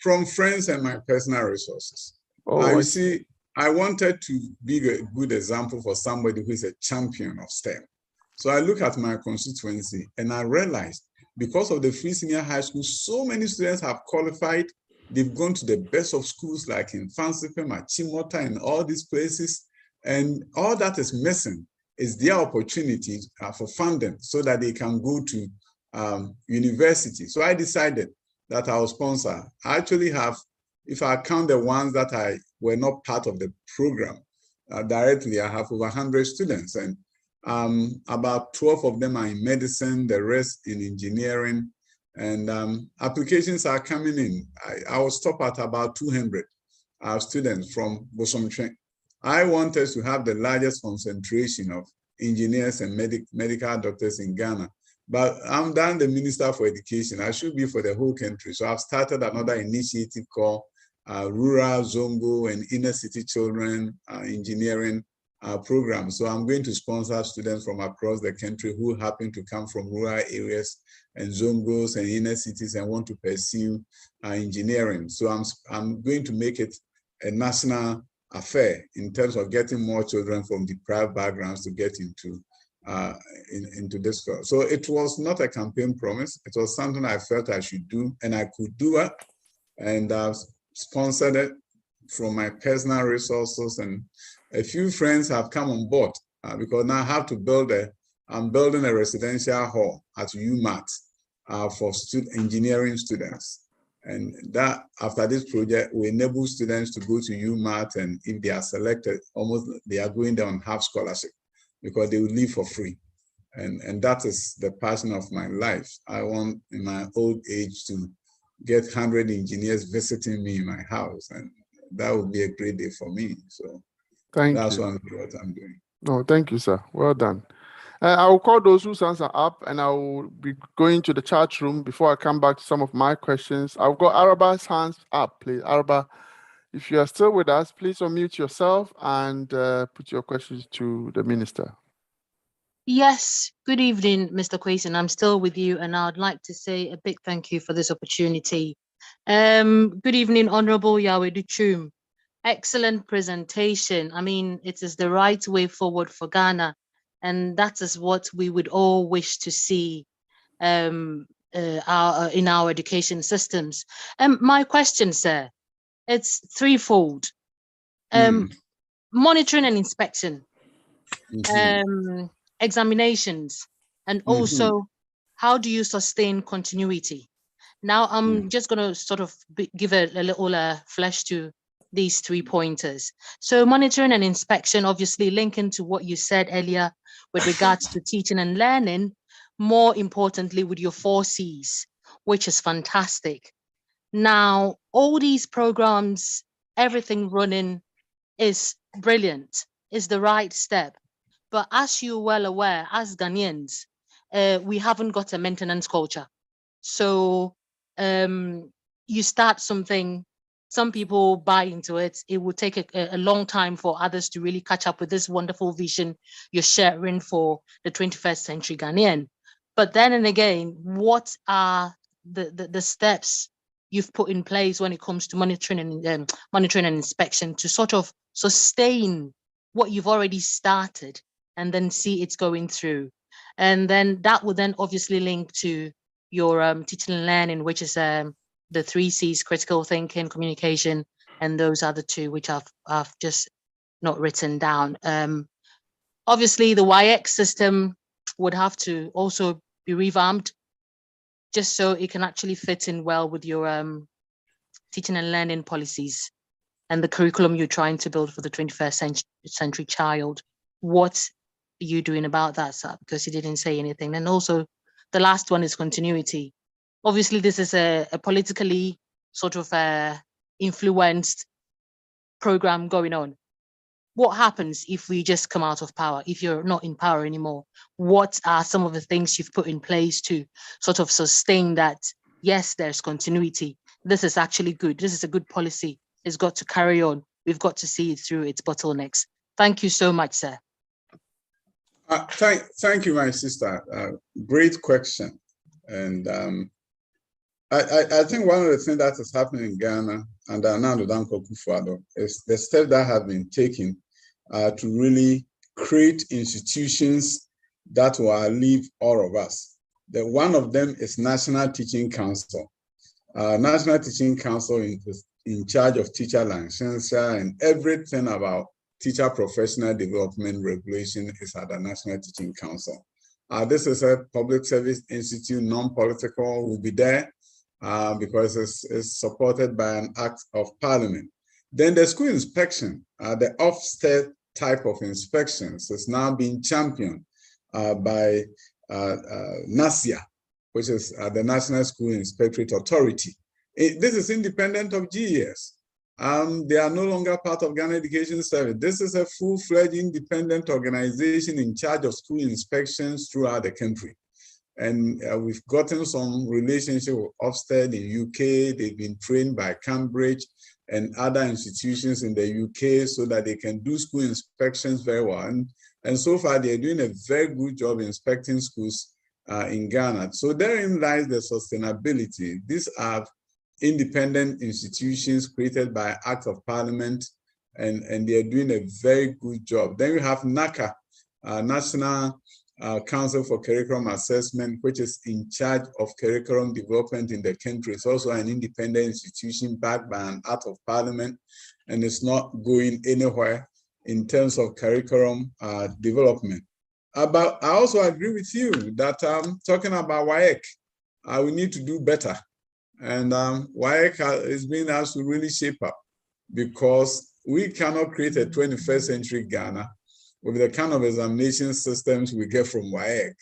From friends and my personal resources. Oh, you see, I wanted to be a good example for somebody who is a champion of STEM. So I look at my constituency and I realized, because of the free senior high school, so many students have qualified. They've gone to the best of schools like in Fansipe, Machimota, and all these places. And all that is missing is their opportunity for funding so that they can go to university. So I decided that I will sponsor. I actually have, if I count the ones that were not part of the program directly, I have over 100 students, and about 12 of them are in medicine, the rest in engineering, and applications are coming in. I will stop at about 200 students from Bosomtwe. I want us to have the largest concentration of engineers and medical doctors in Ghana. But I'm done the Minister for Education. I should be for the whole country. So I've started another initiative called Rural, Zongo, and Inner City Children Engineering Program. So I'm going to sponsor students from across the country who happen to come from rural areas and Zongos and inner cities and want to pursue engineering. So I'm going to make it a national affair in terms of getting more children from deprived backgrounds to get into this field. So it was not a campaign promise. It was something I felt I should do, and I could do it. And I've sponsored it from my personal resources, and a few friends have come on board because now I have to I'm building a residential hall at UMAT for engineering students. And that, after this project, will enable students to go to UMAT, and if they are selected, they are going there on half scholarship because they will live for free. And that is the passion of my life. I want, in my old age, to get 100 engineers visiting me in my house, and that would be a great day for me. So That's you. what I'm doing. No, thank you, sir. Well done. I will call those whose hands are up, and I will be going to the chat room before I come back to some of my questions. I've got Araba's hands up, please. Araba, if you are still with us, please unmute yourself and put your questions to the minister. Yes, good evening, Mr. Quayson. I'm still with you, and I'd like to say a big thank you for this opportunity. Good evening, Honorable Yahweh Duchum. Excellent presentation. I mean, it is the right way forward for Ghana, and that is what we would all wish to see in our education systems. My question, sir, it's threefold. Monitoring and inspection. Examinations, and also how do you sustain continuity? Now I'm just going to sort of give a little flesh to these 3 pointers. So monitoring and inspection, obviously linking to what you said earlier with regards to teaching and learning, more importantly with your 4 C's, which is fantastic. Now all these programs, everything running is brilliant, is the right step. But as you're well aware, as Ghanaians, we haven't got a maintenance culture. So you start something, some people buy into it. It will take a long time for others to really catch up with this wonderful vision you're sharing for the 21st century Ghanaian. But then and again, what are the steps you've put in place when it comes to monitoring and inspection to sort of sustain what you've already started and then see it's going through? And then that will then obviously link to your teaching and learning, which is the 3 C's: critical thinking, communication, and those other 2, which I've just not written down. Obviously, the YX system would have to also be revamped just so it can actually fit in well with your teaching and learning policies and the curriculum you're trying to build for the 21st century child. What are you doing about that, sir? Because you didn't say anything. And also, the last one is continuity. Obviously, this is a politically sort of influenced program going on. What happens if we just come out of power, if you're not in power anymore? What are some of the things you've put in place to sort of sustain that? Yes, there's continuity. This is actually good. This is a good policy. It's got to carry on. We've got to see it through its bottlenecks. Thank you so much, sir. Thank you, my sister. Great question. And I think one of the things that is happening in Ghana under Nando Danko Kufuor is the step that have been taken to really create institutions that will outlive all of us. One of them is National Teaching Council. National Teaching Council is in charge of teacher licensure, and everything about teacher professional development regulation is at the National Teaching Council. This is a public service institute, non-political, will be there because it's supported by an act of parliament. Then the school inspection, the Ofsted type of inspections is now being championed by NASIA, which is the National School Inspectorate Authority. This is independent of GES. They are no longer part of Ghana Education Service. This is a full-fledged independent organization in charge of school inspections throughout the country. And we've gotten some relationship with Ofsted in UK. They've been trained by Cambridge and other institutions in the UK so that they can do school inspections very well. And so far, they're doing a very good job inspecting schools in Ghana. So therein lies the sustainability. These are independent institutions created by Act of Parliament, and they're doing a very good job. Then you have NACA, National Council for Curriculum Assessment, which is in charge of curriculum development in the country. It's also an independent institution backed by an Act of Parliament, and it's not going anywhere in terms of curriculum development. But I also agree with you that talking about WAEC, we need to do better. And WAEC is being asked to really shape up, because we cannot create a 21st century Ghana with the kind of examination systems we get from WAEC.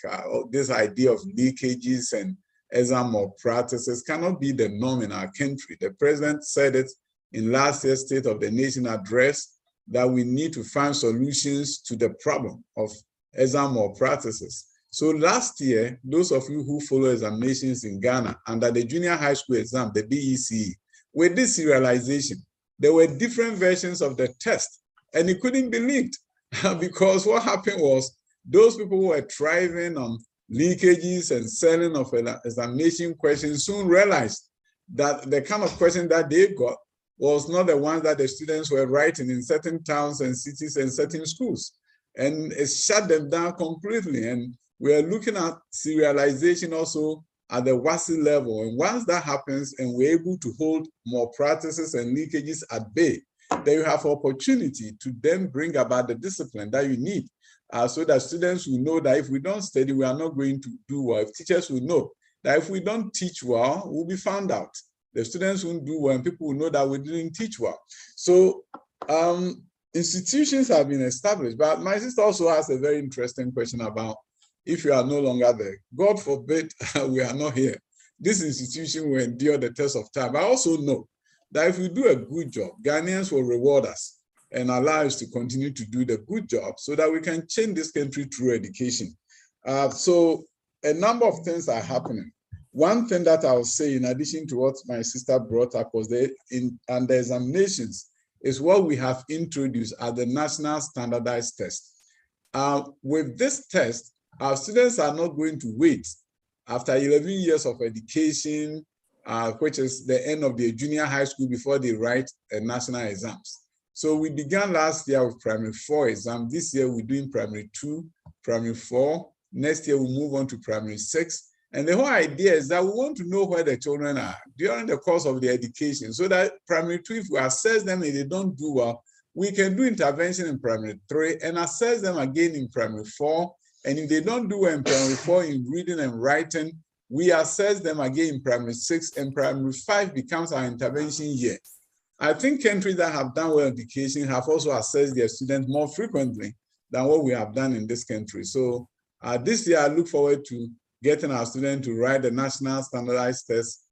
This idea of leakages and exam malpractices cannot be the norm in our country. The president said it in last year's State of the Nation address, that we need to find solutions to the problem of exam malpractices. So last year, those of you who follow examinations in Ghana under the junior high school exam, the BECE, with this serialization, there were different versions of the test, and it couldn't be leaked because what happened was those people who were thriving on leakages and selling of examination questions soon realized that the kind of question that they got was not the ones that the students were writing in certain towns and cities and certain schools. And it shut them down completely. And we are looking at serialization also at the WASI level. And once that happens and we're able to hold more practices and leakages at bay, then you have opportunity to then bring about the discipline that you need so that students will know that if we don't study, we are not going to do well. If teachers will know that if we don't teach well, we'll be found out. The students won't do well and people will know that we didn't teach well. So institutions have been established, but my sister also has a very interesting question about if you are no longer there. God forbid we are not here. This institution will endure the test of time. I also know that if we do a good job, Ghanaians will reward us and allow us to continue to do the good job so that we can change this country through education. So a number of things are happening. One thing that I'll say, in addition to what my sister brought up, was under examinations, is what we have introduced as the National Standardized Test. With this test, our students are not going to wait after 11 years of education, which is the end of their junior high school, before they write national exams. So we began last year with primary 4 exam. This year we're doing primary 2, primary 4. Next year we'll move on to primary 6. And the whole idea is that we want to know where the children are during the course of their education, so that primary 2, if we assess them and they don't do well, we can do intervention in primary 3 and assess them again in primary 4. And if they don't do well in primary 4 in reading and writing, we assess them again in primary 6, and primary 5 becomes our intervention year. I think countries that have done well in education have also assessed their students more frequently than what we have done in this country. So this year, I look forward to getting our students to write the National Standardized Test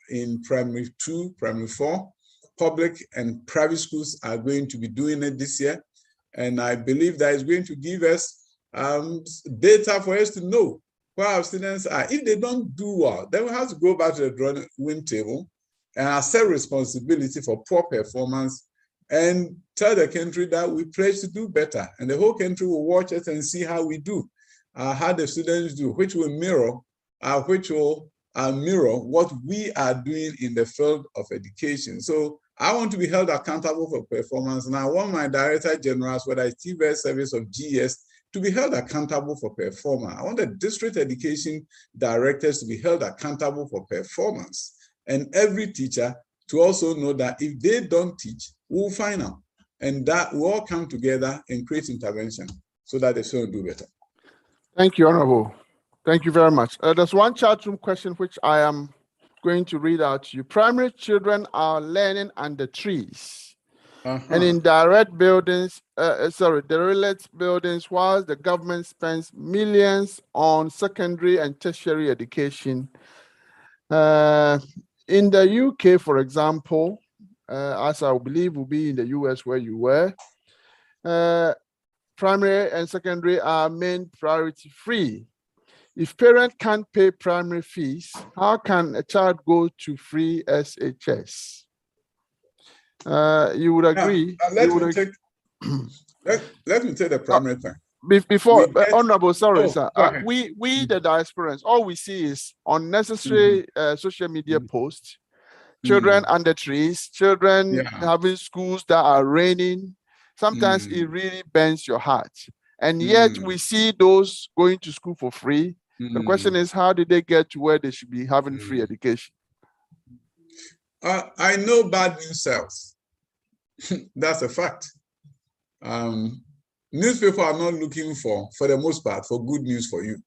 in primary 2, primary 4. Public and private schools are going to be doing it this year. And I believe that is going to give us data for us to know where our students are. If they don't do well, then we have to go back to the drawing table and accept responsibility for poor performance and tell the country that we pledge to do better. And the whole country will watch us and see how we do, how the students do, which will mirror what we are doing in the field of education. So I want to be held accountable for performance, and I want my director generals, whether it's TVS service of GS, to be held accountable for performance. I want the district education directors to be held accountable for performance, and every teacher to also know that if they don't teach, we'll find out, and that we all come together and create intervention so that the students do better. Thank you, Honorable. Thank you very much. There's one chat room question which I am going to read out to you. Primary children are learning under trees and in direct buildings, derelict buildings, whilst the government spends millions on secondary and tertiary education. In the UK, for example, as I believe will be in the US where you were, primary and secondary are main priority free. If parents can't pay primary fees, how can a child go to free SHS? You would agree? Let me take the primary thing. Before, Honorable, sorry, sir. We the diasporans, all we see is unnecessary social media posts, children under trees, children having schools that are raining. Sometimes it really bends your heart. And yet we see those going to school for free. The question is, how did they get to where they should be having free education? I know bad news sells. That's a fact. Newspapers are not looking for the most part, for good news for you.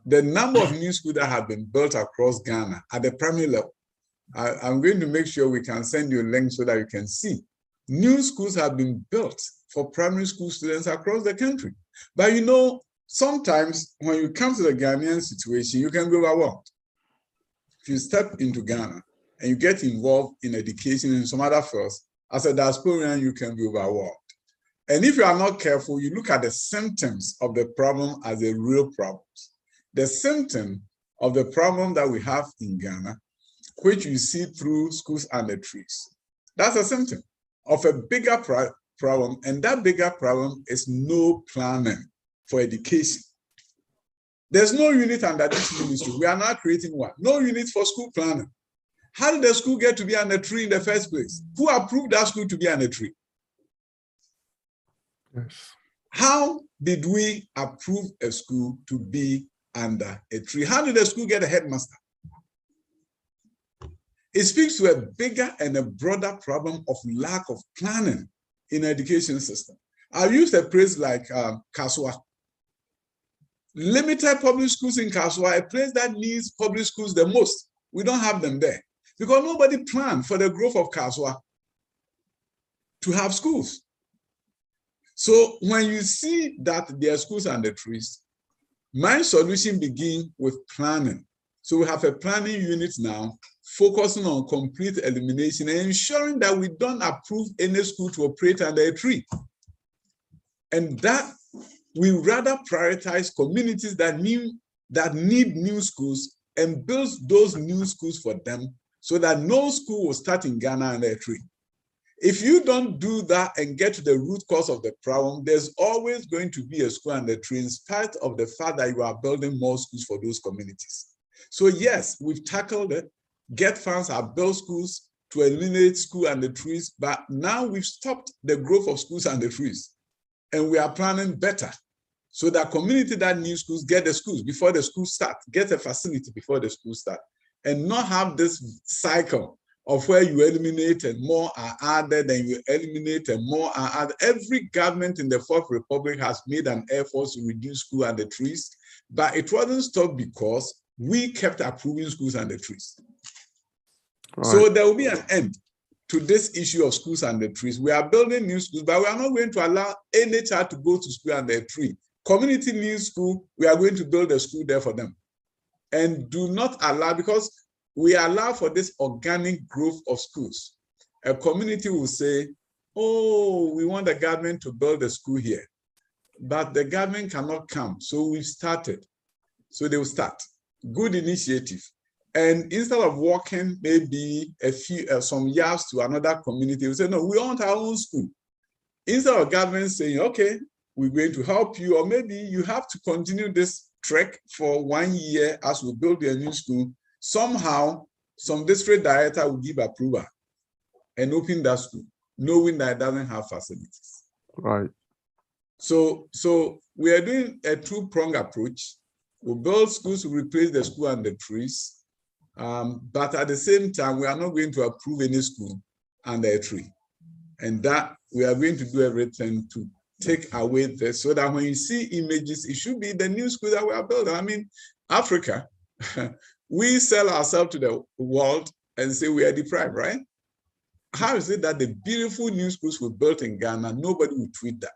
The number of new schools that have been built across Ghana at the primary level, I'm going to make sure we can send you a link so that you can see. New schools have been built for primary school students across the country. But you know, sometimes when you come to the Ghanaian situation, you can be overwhelmed. If you step into Ghana and you get involved in education in some other fields, as a diasporan, you can be overwhelmed. And if you are not careful, you look at the symptoms of the problem as a real problem. The symptom of the problem that we have in Ghana, which you see through schools under trees, that's a symptom of a bigger problem. And that bigger problem is no planning for education. There's no unit under this ministry. We are now creating one. No unit for school planning. How did the school get to be under tree in the first place? Who approved that school to be under tree? Yes. How did we approve a school to be under a tree? How did the school get a headmaster? It speaks to a bigger and a broader problem of lack of planning in the education system. I've used a phrase like Kaswa. Limited public schools in Kaswa, a place that needs public schools the most. We don't have them there because nobody planned for the growth of Kaswa to have schools. So when you see that there are schools under trees, my solution begins with planning. So we have a planning unit now focusing on complete elimination and ensuring that we don't approve any school to operate under a tree. And that we rather prioritize communities that need new schools and build those new schools for them so that no school will start in Ghana under a tree. If you don't do that and get to the root cause of the problem, there's always going to be a school under a tree in spite of the fact that you are building more schools for those communities. So yes, we've tackled it. Get funds, have built schools to eliminate school under trees, but now we've stopped the growth of schools under trees. And we are planning better so that community that needs schools get the schools before the schools start, get a facility before the schools start, and not have this cycle of where you eliminate and more are added and you eliminate and more are added. Every government in the Fourth Republic has made an effort to reduce school under trees, but it wasn't stopped because we kept approving schools under trees. Right. So there will be an end to this issue of schools under trees. We are building new schools, but we are not going to allow any child to go to school under a tree. Community needs school, we are going to build a school there for them. And do not allow, because we allow for this organic growth of schools. A community will say, oh, we want the government to build a school here, but the government cannot come. So we've started. So they will start. Good initiative. And instead of walking maybe some yards to another community, we say, no, we want our own school. Instead of government saying, okay, we're going to help you, or maybe you have to continue this trek for 1 year as we build a new school, somehow some district director will give approval and open that school, knowing that it doesn't have facilities. Right. So we are doing a two-pronged approach. We build schools to replace the school under trees, but at the same time, we are not going to approve any school under a tree. And that we are going to do everything to take away this, so that when you see images, it should be the new school that we are building. I mean, Africa, we sell ourselves to the world and say we are deprived, right? How is it that the beautiful new schools we built in Ghana, nobody will tweet that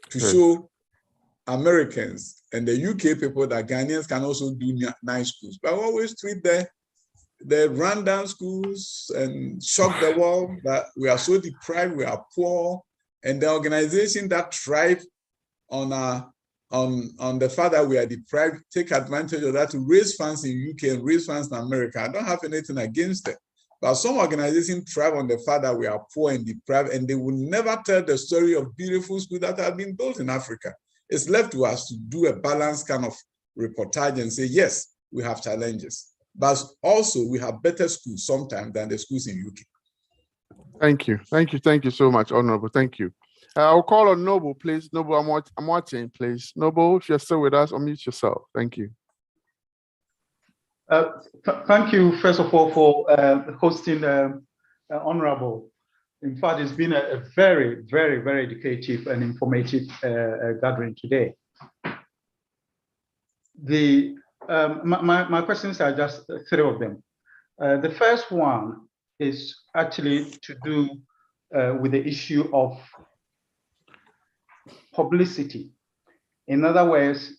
to show Americans and the UK people that Ghanaians can also do nice schools? But we always tweet the rundown schools and shock the world that we are so deprived, we are poor, and the organization that thrive on the fact that we are deprived take advantage of that to raise funds in UK and raise funds in America. I don't have anything against it. But some organizations thrive on the fact that we are poor and deprived, and they will never tell the story of beautiful schools that have been built in Africa. It's left to us to do a balanced kind of reportage and say, yes, we have challenges, but also we have better schools sometimes than the schools in UK. Thank you so much, Honorable. Thank you. I'll call on Noble, please. Noble, I'm watching, please. Noble, if you're still with us, unmute yourself. Thank you. Thank you, first of all, for hosting Honorable. In fact, it's been a very, very, very educative and informative gathering today. My questions are just three of them. The first one is actually to do with the issue of publicity. In other words,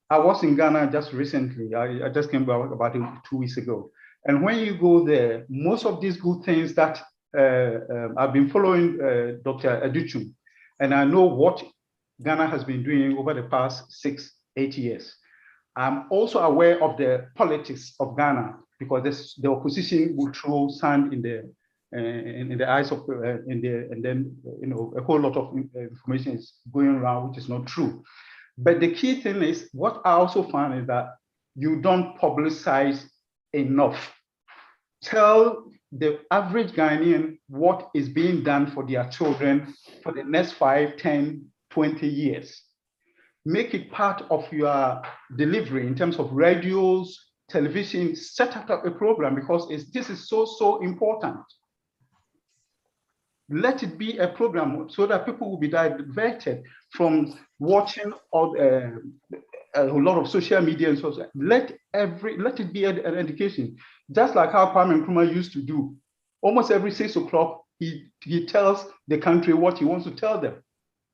I was in Ghana just recently. I just came back about 2 weeks ago. And when you go there, most of these good things that I've been following Dr. Aduchum, and I know what Ghana has been doing over the past 6-8 years. I'm also aware of the politics of Ghana, because the opposition will throw sand in the eyes of and then a whole lot of information is going around which is not true. But the key thing is, what I also found is that you don't publicize enough. Tell the average Ghanaian what is being done for their children for the next 5, 10, 20 years. Make it part of your delivery in terms of radios, television. Set up a program, because this is so important. Let it be a program so that people will be diverted from watching all a lot of social media and so on. Let it be an education, just like how Kwame Nkrumah used to do. Almost every 6 o'clock, he tells the country what he wants to tell them.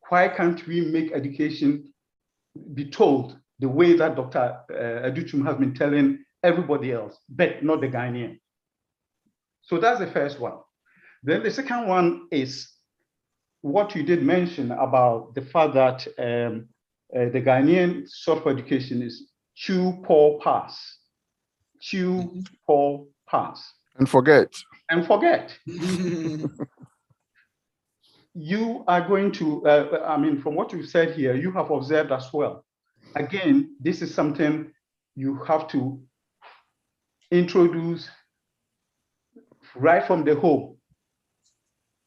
Why can't we make education be told the way that Dr. Aduchum has been telling everybody else, but not the Ghanaian? So that's the first one. Then the second one is what you did mention about the fact that the Ghanaian sort of education is chew, pour, pass. Chew, pour, pass. And forget. And forget. You are going to, I mean, from what you said here, you have observed as well. Again, this is something you have to introduce right from the home.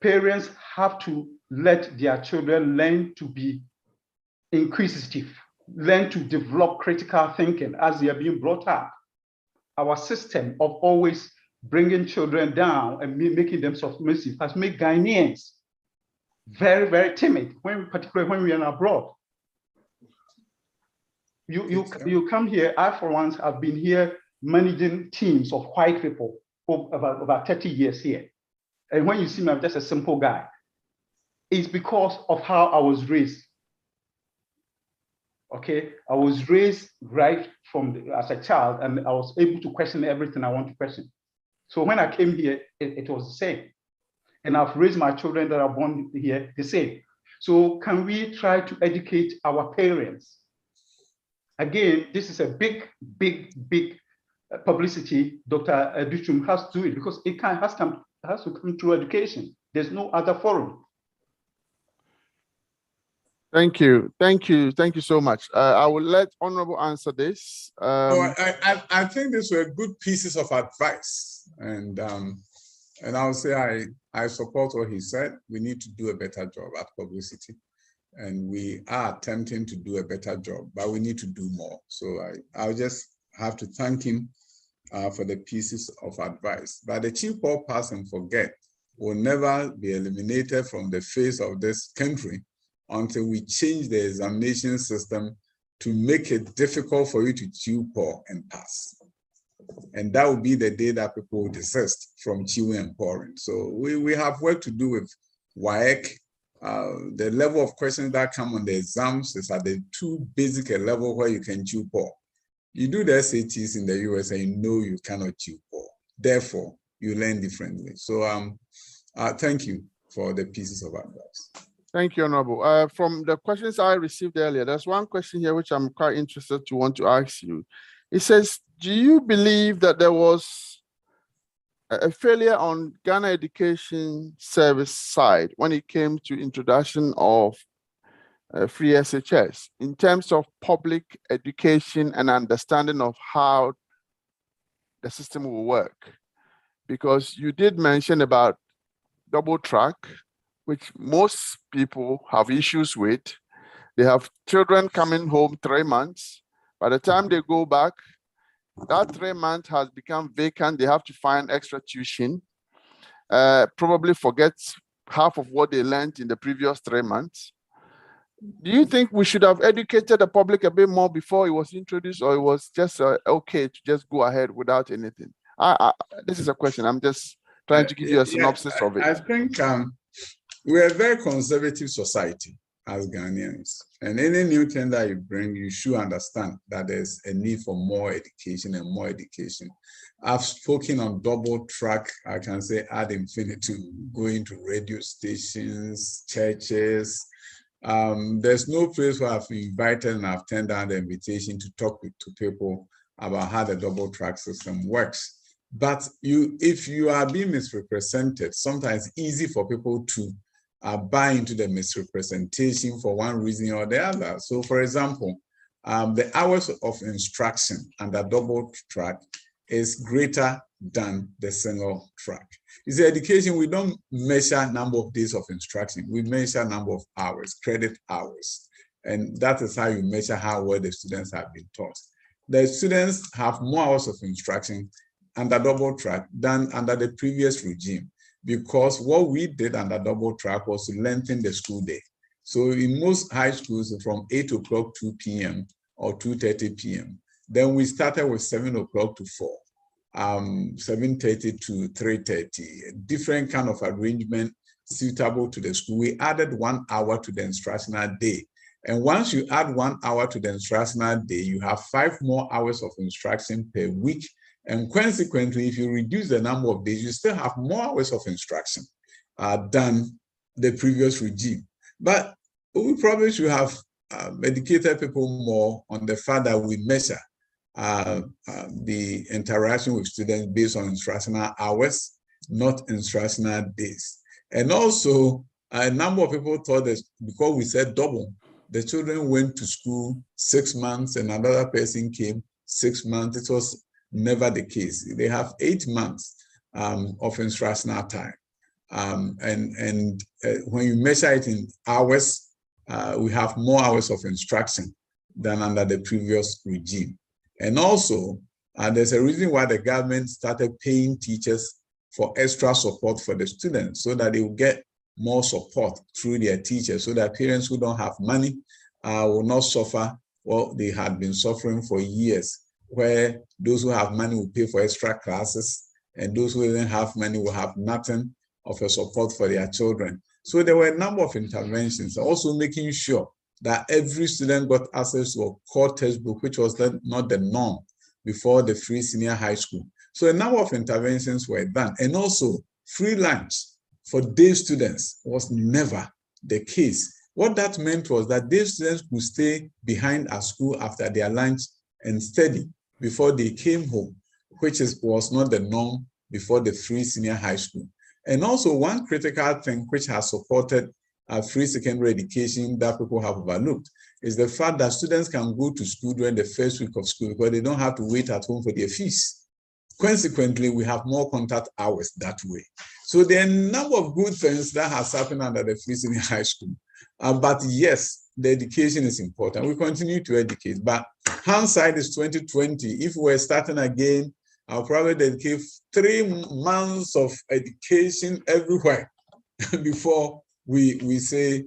Parents have to let their children learn to be inquisitive, learn to develop critical thinking as they are being brought up. Our system of always bringing children down and making them submissive has made Ghanaians very, very timid, particularly when we are abroad. You come here. I, for once, have been here managing teams of white people for about 30 years here. And when you see me, I'm just a simple guy. It's because of how I was raised. Okay, I was raised right as a child, and I was able to question everything I want to question. So when I came here, it was the same. And I've raised my children that are born here the same. So can we try to educate our parents? Again, this is a big publicity Dr. Aduchum has to do it, because it has to come through education. There's no other forum. Thank you so much. I will let Honorable answer this. I think these were good pieces of advice, and I would say I support what he said. We need to do a better job at publicity, and we are attempting to do a better job, but we need to do more. So I'll just have to thank him for the pieces of advice. But the chew, pour, pass, and forget will never be eliminated from the face of this country until we change the examination system to make it difficult for you to chew, pour, and pass. And that will be the day that people will desist from chewing and pouring. So we have work to do with WAEC. The level of questions that come on the exams is at the too basic a level where you can chew, pour. You do the SATs in the US and you know you cannot chew, pour. Therefore, you learn differently. So thank you for the pieces of advice. Thank you, Honorable. From the questions I received earlier, there's one question here which I'm quite interested to want to ask you. It says, do you believe that there was a failure on Ghana Education Service side when it came to introduction of free SHS in terms of public education and understanding of how the system will work? Because you did mention about double track, which most people have issues with. They have children coming home 3 months. By the time they go back, that 3 months has become vacant. They have to find extra tuition, probably forget half of what they learned in the previous 3 months. Do you think we should have educated the public a bit more before it was introduced, or it was just okay to just go ahead without anything? This is a question. I'm just trying to give you a synopsis of it. I think we're a very conservative society. as Ghanaians. And any new thing that you bring, you should understand that there's a need for more education and more education. I've spoken on double track, I can say ad infinitum, going to radio stations, churches. There's no place where I've invited and I've turned down the invitation to talk to people about how the double track system works. But if you are being misrepresented, sometimes it's easy for people to buy into the misrepresentation for one reason or the other. So for example, the hours of instruction under double track is greater than the single track. It's education, we don't measure number of days of instruction, we measure number of hours, credit hours. And that is how you measure how well the students have been taught. The students have more hours of instruction under double track than under the previous regime, because what we did under double track was to lengthen the school day. So in most high schools, from 8 o'clock, 2 p.m. or 2:30 p.m. Then we started with 7 o'clock to 4, 7:30 to 3:30, different kind of arrangement suitable to the school. We added 1 hour to the instructional day. And once you add 1 hour to the instructional day, you have 5 more hours of instruction per week. And consequently, if you reduce the number of days, you still have more hours of instruction than the previous regime. But we probably should have educated people more on the fact that we measure the interaction with students based on instructional hours, not instructional days. And also, a number of people thought that because we said double, the children went to school 6 months and another person came 6 months. It was never the case. They have 8 months of instructional time. When you measure it in hours, we have more hours of instruction than under the previous regime. And also, there's a reason why the government started paying teachers for extra support for the students, so that they will get more support through their teachers, so that parents who don't have money will not suffer what they had been suffering for years, where those who have money will pay for extra classes, and those who didn't have money will have nothing of a support for their children. So there were a number of interventions, also making sure that every student got access to a core textbook, which was not the norm before the free senior high school. So a number of interventions were done. And also free lunch for day students was never the case. What that meant was that day students could stay behind at school after their lunch and study before they came home, which was not the norm before the free senior high school. And also one critical thing which has supported free secondary education that people have overlooked is the fact that students can go to school during the first week of school because they don't have to wait at home for their fees. Consequently, we have more contact hours that way. So there are a number of good things that has happened under the free senior high school. But yes, the education is important. We continue to educate, but hindsight is 2020. If we're starting again, I'll probably dedicate 3 months of education everywhere before we say,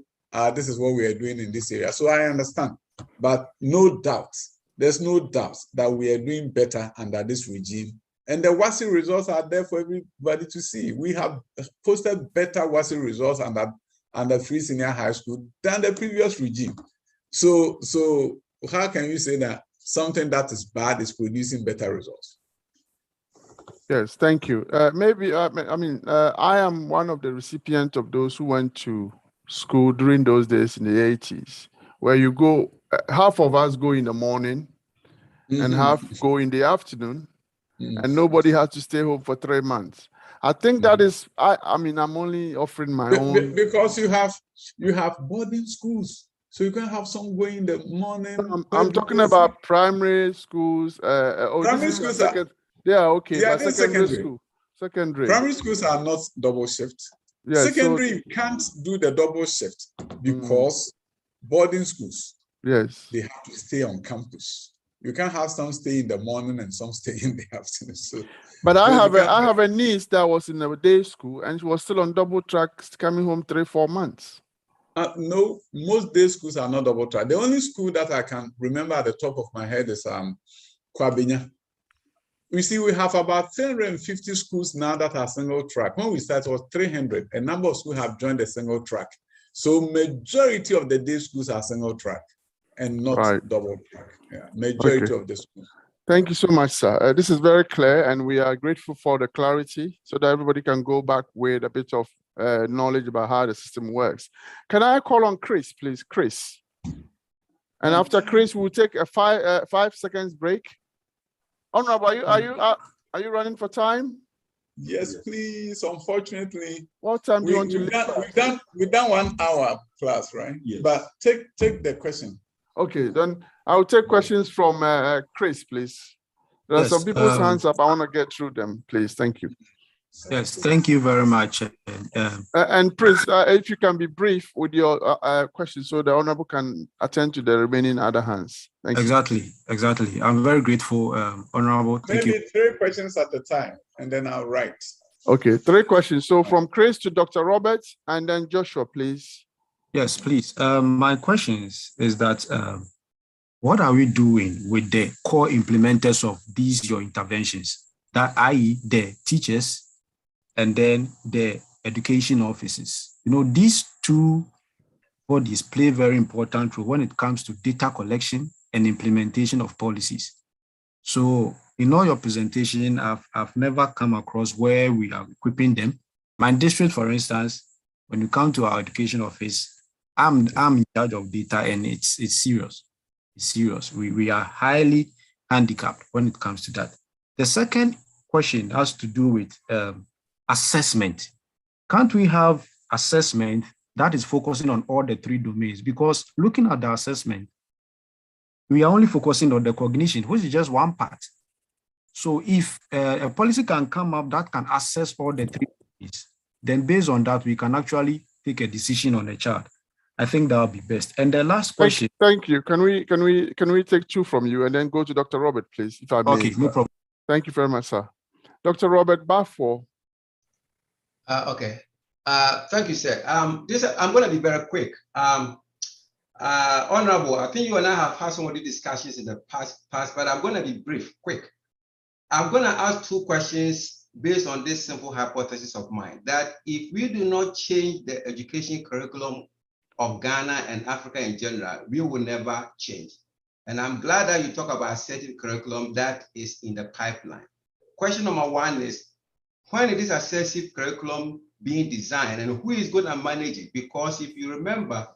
this is what we are doing in this area. So I understand, but no doubt, there's no doubt that we are doing better under this regime. And the WASSCE results are there for everybody to see. We have posted better WASSCE results under free senior high school than the previous regime. So how can you say that something that is bad is producing better results? Yes, thank you. I am one of the recipients of those who went to school during those days in the 80s, where you go, half of us go in the morning and half go in the afternoon, and nobody has to stay home for 3 months. I think that is, I'm only offering my own. Because you have boarding schools, so you can have some going in the morning. I'm talking about primary schools. Primary schools yeah, okay. Yeah, but secondary school. Secondary. Primary schools are not double shift. Yeah, secondary, you can't do the double shift because boarding schools, yes, they have to stay on campus. You can't have some stay in the morning and some stay in the afternoon. So, but I have a niece that was in a day school and she was still on double track, coming home 3-4 months. No, most day schools are not double track. The only school that I can remember at the top of my head is Kwabenya. You see, we have about 350 schools now that are single track. When we started, it was 300. A number of schools have joined the single track. So majority of the day schools are single track and not double track. Yeah, majority of the schools. Thank you so much, sir. This is very clear, and we are grateful for the clarity so that everybody can go back with a bit of knowledge about how the system works. Can I call on Chris, please? Chris. And after Chris, we'll take a 5 seconds break. Honorable, are you running for time? Yes, please. Unfortunately, what time do you want to leave? We've done 1 hour class, right? Yes. But take the question. Okay, then I'll take questions from Chris, please. There are some people's hands up. I want to get through them, please. Thank you. Yes, thank you very much. And please, if you can be brief with your questions so the Honorable can attend to the remaining other hands. Thank you. Exactly. I'm very grateful, Honorable. Thank you. Maybe 3 questions at a time, and then I'll write. Okay, 3 questions. So from Chris to Dr. Roberts, and then Joshua, please. Yes, please. My question is that what are we doing with the core implementers of these your interventions, that i.e. the teachers and then the education offices? You know, these 2 bodies play very important role when it comes to data collection and implementation of policies. So in all your presentation, I've never come across where we are equipping them. My district, for instance, when you come to our education office, I'm in charge of data, and it's serious. It's serious. We are highly handicapped when it comes to that. The second question has to do with assessment. Can't we have assessment that is focusing on all the 3 domains? Because looking at the assessment, we are only focusing on the cognition, which is just one part. So if a policy can come up that can assess all the 3 domains, then based on that, we can actually take a decision on a child. I think that would be best. And the last question. Thank you. Can we take 2 from you and then go to Dr. Robert, please, if I may? Okay, no problem. Thank you very much, sir. Dr. Robert Bafo. Okay. Thank you, sir. I'm going to be very quick. Honorable, I think you and I have had some of the discussions in the past, but I'm going to be brief, quick. I'm going to ask 2 questions based on this simple hypothesis of mine, that if we do not change the education curriculum of Ghana and Africa in general, we will never change. And I'm glad that you talk about assertive curriculum that is in the pipeline. Question number 1 is, when is this assertive curriculum being designed and who is going to manage it? Because if you remember,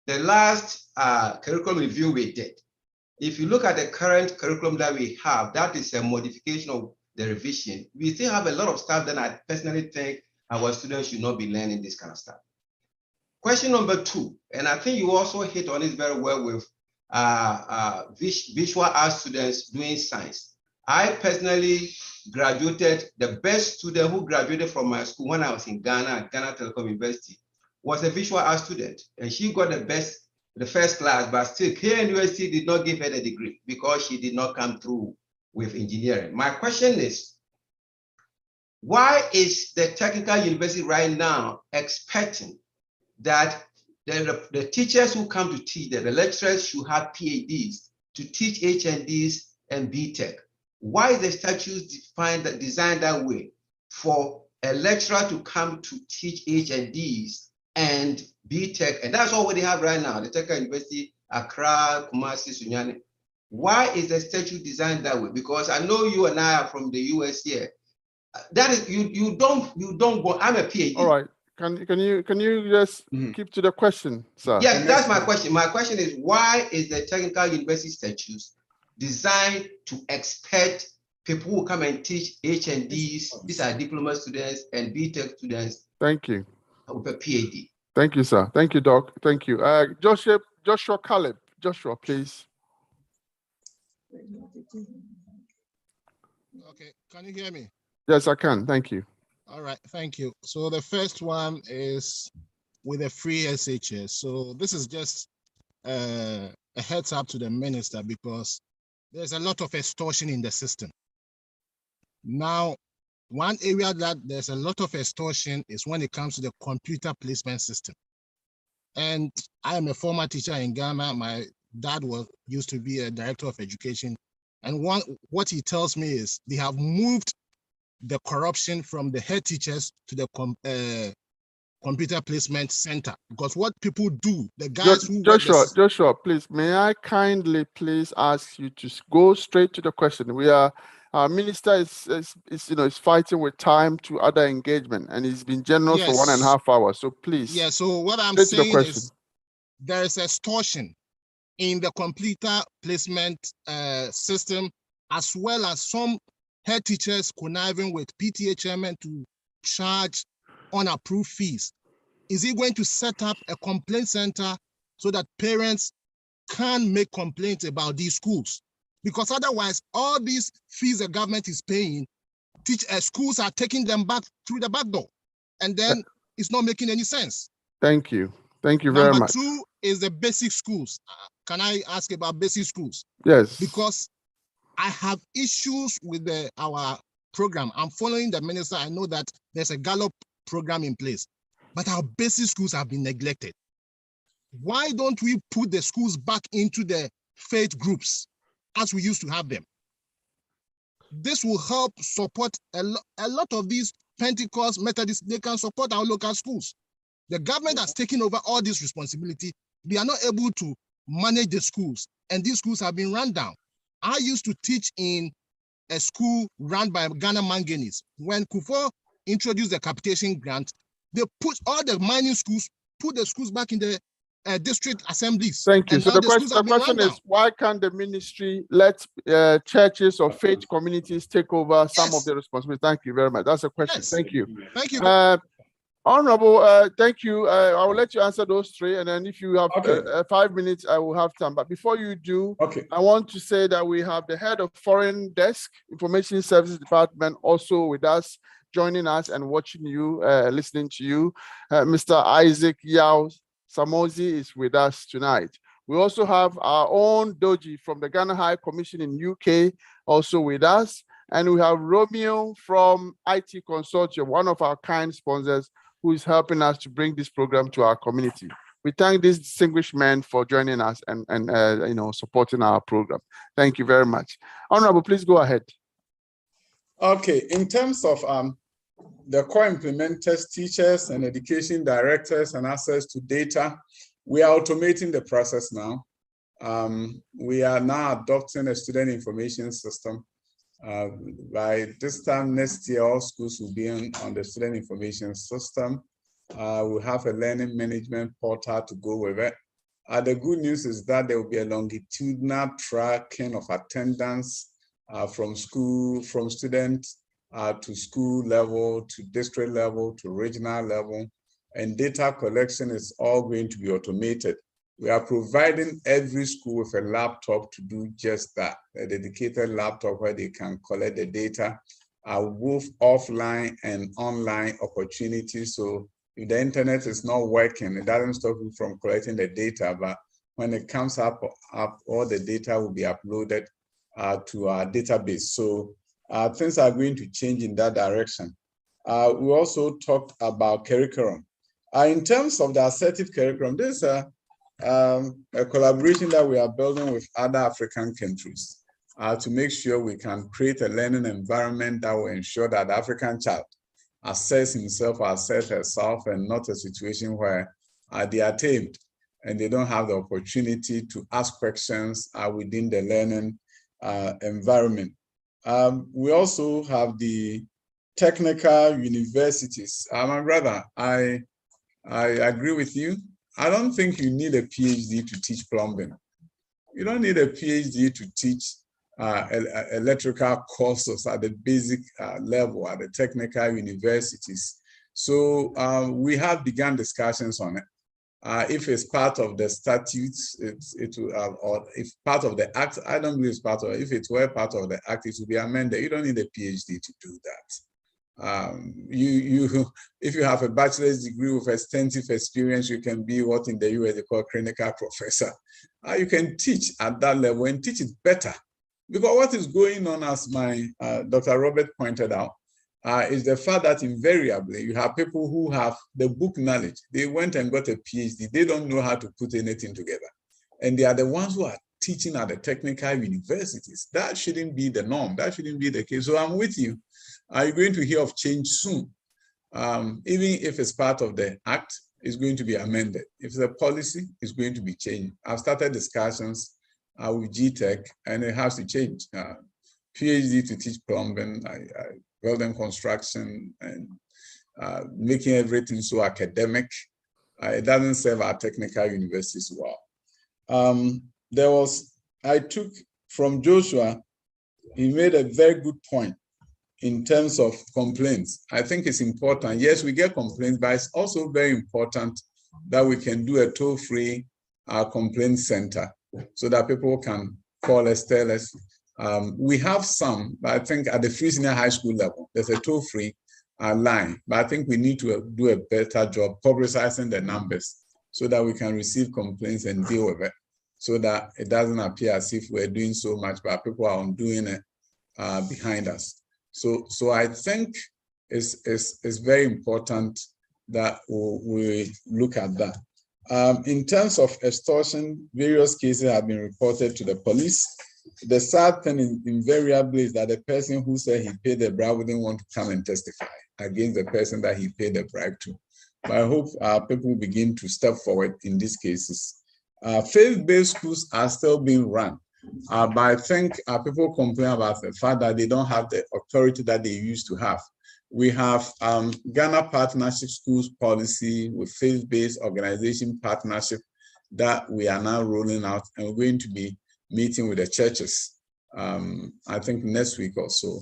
the last curriculum review we did, if you look at the current curriculum that we have, that is a modification of the revision. We still have a lot of stuff that I personally think our students should not be learning this kind of stuff. Question number 2, and I think you also hit on it very well with visual art students doing science. I personally graduated, the best student who graduated from my school when I was in Ghana, at Ghana Telecom University, was a visual art student. And she got the first class, but still KNUST did not give her the degree because she did not come through with engineering. My question is, why is the technical university right now expecting that the teachers who come to teach, the lecturers should have PhDs to teach HNDs and BTech? Why is the statute designed that way for a lecturer to come to teach HNDs and BTech? And that's all what they have right now, the Technical University, Accra, Kumasi, Sunyani. Why is the statute designed that way? Because I know you and I are from the US here. That is, you don't go, I'm a PhD. All right. Can you just keep to the question, sir? Yes, that's my question. My question is, why is the Technical University statutes designed to expect people who come and teach HNDs, these are diploma students and BTech students? Thank you. With a PhD. Thank you, sir. Thank you, Doc. Thank you. Joshua Caleb. Joshua, please. Okay, can you hear me? Yes, I can. Thank you. All right, thank you. So the first one is with a free SHS. So this is just a heads up to the minister because there's a lot of extortion in the system. Now, one area that there's a lot of extortion is when it comes to the computer placement system. And I am a former teacher in Ghana. My dad used to be a director of education. And what he tells me is they have moved the corruption from the head teachers to the computer placement center. Because what people do, the guys who work Joshua, please, may I kindly please ask you to go straight to the question. Our minister is fighting with time to other engagement, and he's been generous for 1.5 hours. So please. Yeah. So what I'm saying is there is extortion in the computer placement system, as well as some head teachers conniving with PTA chairman to charge unapproved fees. Is he going to set up a complaint center so that parents can make complaints about these schools? Because otherwise, all these fees the government is paying, schools are taking them back through the back door, and then it's not making any sense. Thank you. Thank you very much. Number 2 is the basic schools. Can I ask about basic schools? Yes. Because I have issues with our program. I'm following the minister. I know that there's a Gallup program in place, but our basic schools have been neglected. Why don't we put the schools back into the faith groups as we used to have them? This will help support a lot of these Pentecost, Methodists. They can support our local schools. The government has taken over all this responsibility. They are not able to manage the schools, and these schools have been run down. I used to teach in a school run by Ghana Manganese. When Kufuor introduced the capitation grant, they put all the mining schools, put the schools back in the district assemblies. Thank you. And so now the question is, why can't the ministry let churches or faith communities take over some of the responsibility? Thank you very much. That's a question. Yes. Thank you. Thank you. Honorable, thank you. I will let you answer those 3, and then if you have 5 minutes, I will have time. But before you do, I want to say that we have the head of Foreign Desk, Information Services Department, also with us, joining us and watching you, listening to you. Mr. Isaac Yao Samosi is with us tonight. We also have our own Doji from the Ghana High Commission in UK, also with us. And we have Romeo from IT Consortium, one of our kind sponsors, who is helping us to bring this program to our community. We thank these distinguished men for joining us and supporting our program. Thank you very much. Honorable, please go ahead. Okay, in terms of the core implementers, teachers, and education directors, and access to data, we are automating the process now. We are now adopting a student information system. By this time next year, all schools will be on the student information system. We'll have a learning management portal to go with it. The good news is that there will be a longitudinal tracking of attendance from student to school level, to district level, to regional level, and data collection is all going to be automated. We are providing every school with a laptop to do just that, a dedicated laptop where they can collect the data, both offline and online opportunities. So if the internet is not working, it doesn't stop you from collecting the data, but when it comes up all the data will be uploaded to our database. So things are going to change in that direction. We also talked about curriculum. In terms of the assertive curriculum, there's a collaboration that we are building with other African countries to make sure we can create a learning environment that will ensure that the African child assess himself or assess herself, and not a situation where they are tamed and they don't have the opportunity to ask questions within the learning environment. We also have the technical universities. My brother, I agree with you. I don't think you need a PhD to teach plumbing. You don't need a PhD to teach electrical courses at the basic level at the technical universities. So we have begun discussions on it. If it's part of the statutes, or if part of the act, I don't believe it's part of it. If it were part of the act, it would be amended. You don't need a PhD to do that. If you have a bachelor's degree with extensive experience, you can be what in the US they call clinical professor. You can teach at that level and teach it better. Because what is going on, as my Dr. Robert pointed out, is the fact that invariably you have people who have the book knowledge. They went and got a PhD. They don't know how to put anything together. And they are the ones who are teaching at the technical universities. That shouldn't be the norm. That shouldn't be the case. So I'm with you. Are you going to hear of change soon? Even if it's part of the act, it's going to be amended. If it's a policy, it's going to be changed. I've started discussions with GTech, and it has to change. PhD to teach plumbing, building construction, and making everything so academic. It doesn't serve our technical universities well. I took from Joshua, he made a very good point in terms of complaints. I think it's important. Yes, we get complaints, but it's also very important that we can do a toll-free complaint center so that people can call us, tell us. We have some, but I think at the free senior high school level, there's a toll-free line, but I think we need to do a better job publicizing the numbers so that we can receive complaints and deal with it, so that it doesn't appear as if we're doing so much, but people are undoing it behind us. So I think it's very important that we look at that. In terms of extortion, various cases have been reported to the police. The sad thing invariably is that the person who said he paid the bribe wouldn't want to come and testify against the person that he paid the bribe to. But I hope people begin to step forward in these cases. Faith-based schools are still being run, but I think people complain about the fact that they don't have the authority that they used to have. We have Ghana Partnership Schools policy with faith-based organization partnership that we are now rolling out, and we're going to be meeting with the churches, I think next week or so,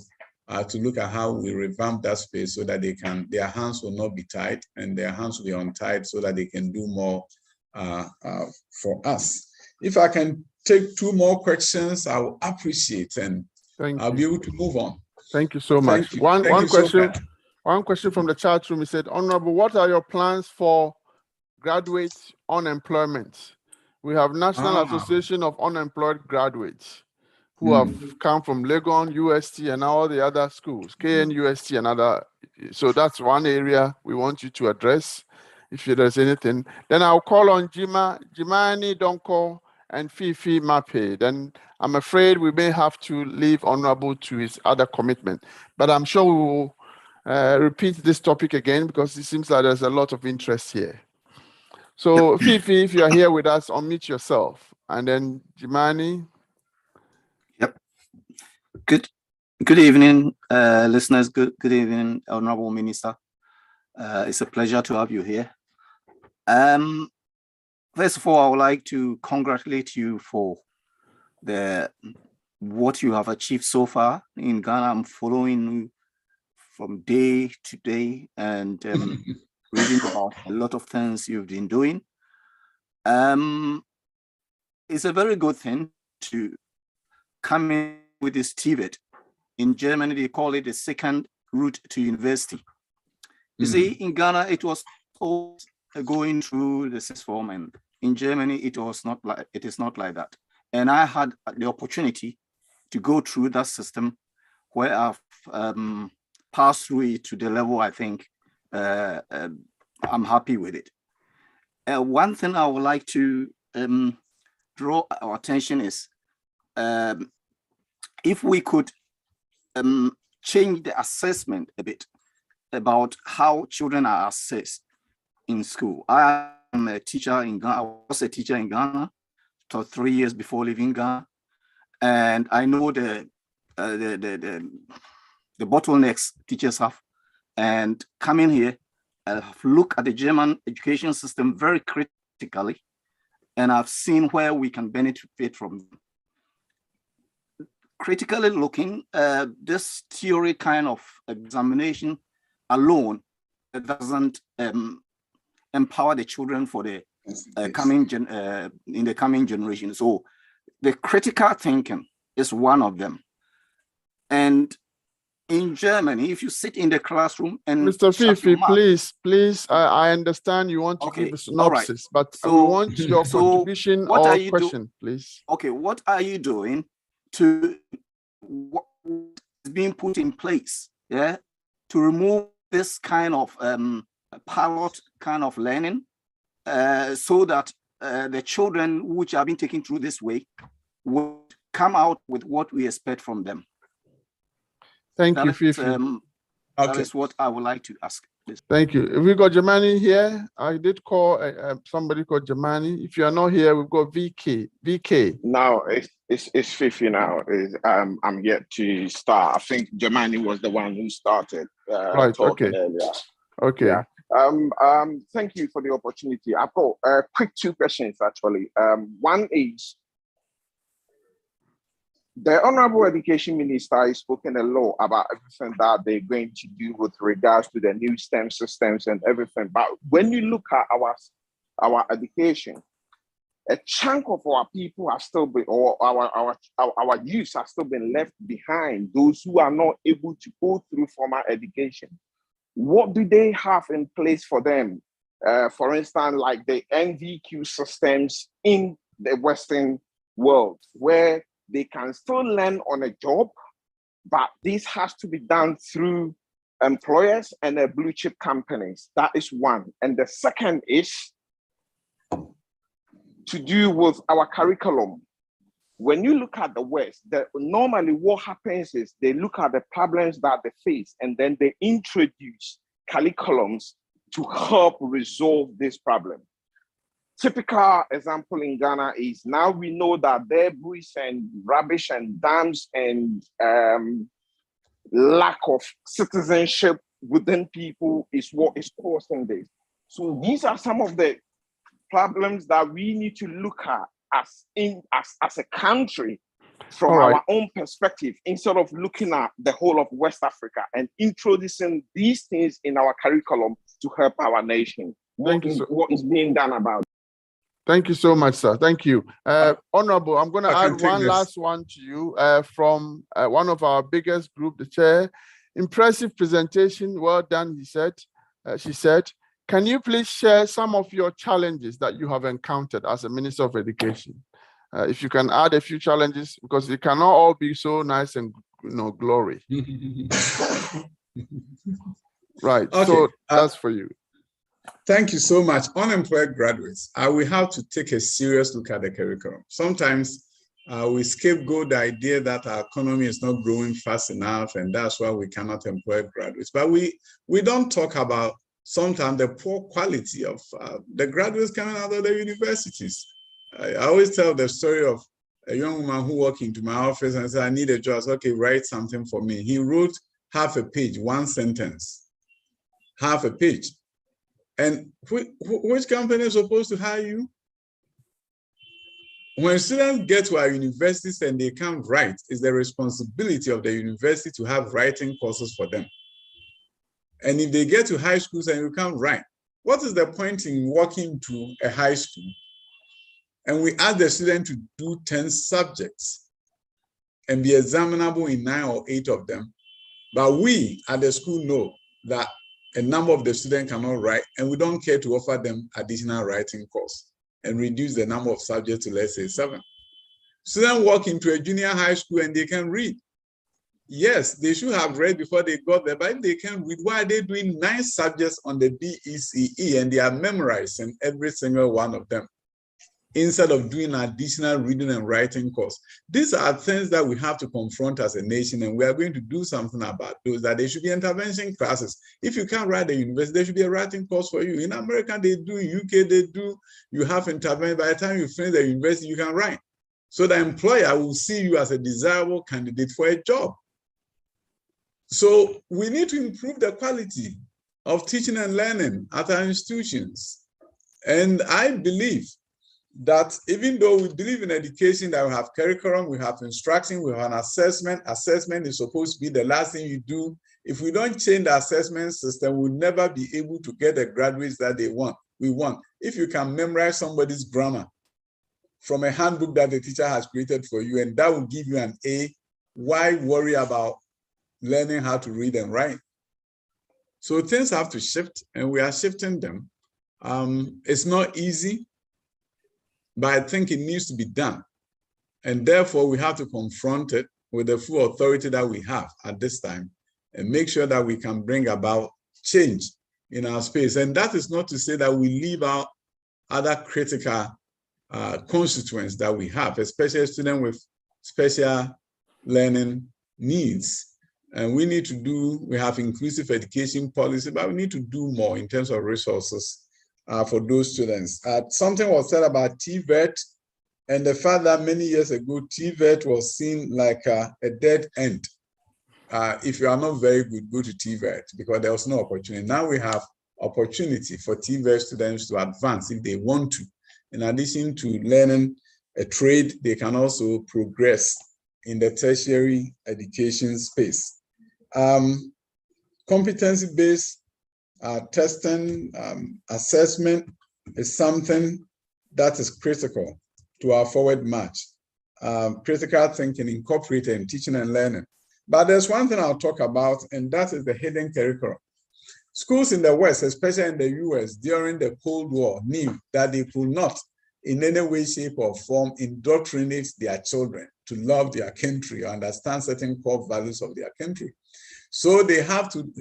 to look at how we revamp that space so that their hands will not be tied and their hands will be untied so that they can do more for us. If I can take 2 more questions, I will appreciate, and I'll be able to move on. Thank you so much. One question from the chat room. He said, Honorable, what are your plans for graduate unemployment? We have National Association of Unemployed Graduates who have come from Legon, UST, and all the other schools, KNUST and other. So that's one area we want you to address, if there's anything. Then I'll call on Jimani Donko and Fifi Mape. Then I'm afraid we may have to leave Honorable to his other commitment. But I'm sure we will repeat this topic again because it seems like there's a lot of interest here. So Fifi, if you are here with us, unmute yourself. And then Jimani. Yep. Good evening, listeners. Good evening, Honorable Minister. It's a pleasure to have you here. First of all, I would like to congratulate you for what you have achieved so far in Ghana. I'm following you from day to day and reading about a lot of things you've been doing. It's a very good thing to come in with this TVET. In Germany, they call it the second route to university. You see, in Ghana, it was all going through the sixth form, and in Germany, it is not like that. And I had the opportunity to go through that system where I've passed through it to the level I think I'm happy with it. One thing I would like to draw our attention is if we could change the assessment a bit about how children are assessed in school. I am a teacher in Ghana. I was a teacher in Ghana for 3 years before leaving Ghana, and I know the bottlenecks teachers have. And coming here, I've looked at the German education system very critically, and I've seen where we can benefit from them. Critically looking, this theory kind of examination alone doesn't empower the children for the coming generation. So the critical thinking is one of them. And in Germany, if you sit in the classroom and Mr. Fifi, please, I understand you want to give a synopsis, but I want your contribution or question, please. Okay, what are you doing to what is being put in place, to remove this kind of pilot kind of learning, so that the children which are being taken through this way would come out with what we expect from them? Thank you, Fifi. That is what I would like to ask. Thank you. If we got Germany here, I did call somebody called Germany. If you are not here, we've got VK. VK. No, it's Fifi now. I'm yet to start. I think Germany was the one who started Right. talking Okay. earlier. Okay. Yeah. Thank you for the opportunity. I've got quick 2 questions actually. One is, the Honorable Education Minister has spoken a lot about everything that they're going to do with regards to the new STEM systems and everything. But when you look at our education, a chunk of our people have still been, or our youth have still been left behind. Those who are not able to go through formal education. What do they have in place for them? For instance, like the NVQ systems in the Western world, where they can still learn on a job, but this has to be done through employers and blue chip companies. That is one. And the second is to do with our curriculum. When you look at the West, normally what happens is they look at the problems that they face and then they introduce curriculums to help resolve this problem. Typical example in Ghana is now we know that debris and rubbish and dams and lack of citizenship within people is what is causing this. So these are some of the problems that we need to look at as a country from our own perspective, instead of looking at the whole of West Africa and introducing these things in our curriculum to help our nation. What is being done about it? Thank you so much, sir. Thank you. Honorable, I'm going to add one last one to you from one of our biggest group, the chair. Impressive presentation. Well done, he said. She said, can you please share some of your challenges that you have encountered as a Minister of Education? If you can add a few challenges, because it cannot all be so nice and glory. Right. Okay. So that's for you. Thank you so much. Unemployed graduates, we have to take a serious look at the curriculum. Sometimes we scapegoat the idea that our economy is not growing fast enough, and that's why we cannot employ graduates. But we don't talk about sometimes the poor quality of the graduates coming out of the universities. I always tell the story of a young woman who walked into my office and said, I need a job. I said, okay, write something for me. He wrote half a page, one sentence, half a page. And which company is supposed to hire you? When students get to our universities and they can't write, it's the responsibility of the university to have writing courses for them. And if they get to high schools and you can't write, what is the point in walking to a high school and we ask the student to do 10 subjects and be examinable in 9 or 8 of them, but we at the school know that a number of the students cannot write, and we don't care to offer them additional writing course and reduce the number of subjects to, let's say, 7. Students walk into a junior high school and they can read. Yes, they should have read before they got there, but if they can read, why are they doing 9 subjects on the BECE and they are memorizing every single one of them instead of doing additional reading and writing course? These are things that we have to confront as a nation, and we are going to do something about those, that there should be intervention classes. If you can't write the university, there should be a writing course for you. In America, they do, in UK, they do. You have intervention. By the time you finish the university, you can write. So the employer will see you as a desirable candidate for a job. So we need to improve the quality of teaching and learning at our institutions. And I believe that even though we believe in education, that we have curriculum, we have instruction, we have an assessment. Assessment is supposed to be the last thing you do. If we don't change the assessment system, we'll never be able to get the graduates that we want. If you can memorize somebody's grammar from a handbook that the teacher has created for you, and that will give you an A, why worry about learning how to read and write? So things have to shift, and we are shifting them. It's not easy, but I think it needs to be done. And therefore, we have to confront it with the full authority that we have at this time and make sure that we can bring about change in our space. And that is not to say that we leave out other critical constituents that we have, especially students with special learning needs. And we have inclusive education policy, but we need to do more in terms of resources for those students. Something was said about TVET and the fact that many years ago, TVET was seen like a dead end. If you are not very good, go to TVET, because there was no opportunity. Now we have opportunity for TVET students to advance if they want to. In addition to learning a trade, they can also progress in the tertiary education space. Competency-based testing, assessment is something that is critical to our forward march. Critical thinking incorporated in teaching and learning. But there's one thing I'll talk about, and that is the hidden curriculum. Schools in the West, especially in the US, during the Cold War, knew that they could not in any way, shape, or form indoctrinate their children to love their country or understand certain core values of their country. So they have to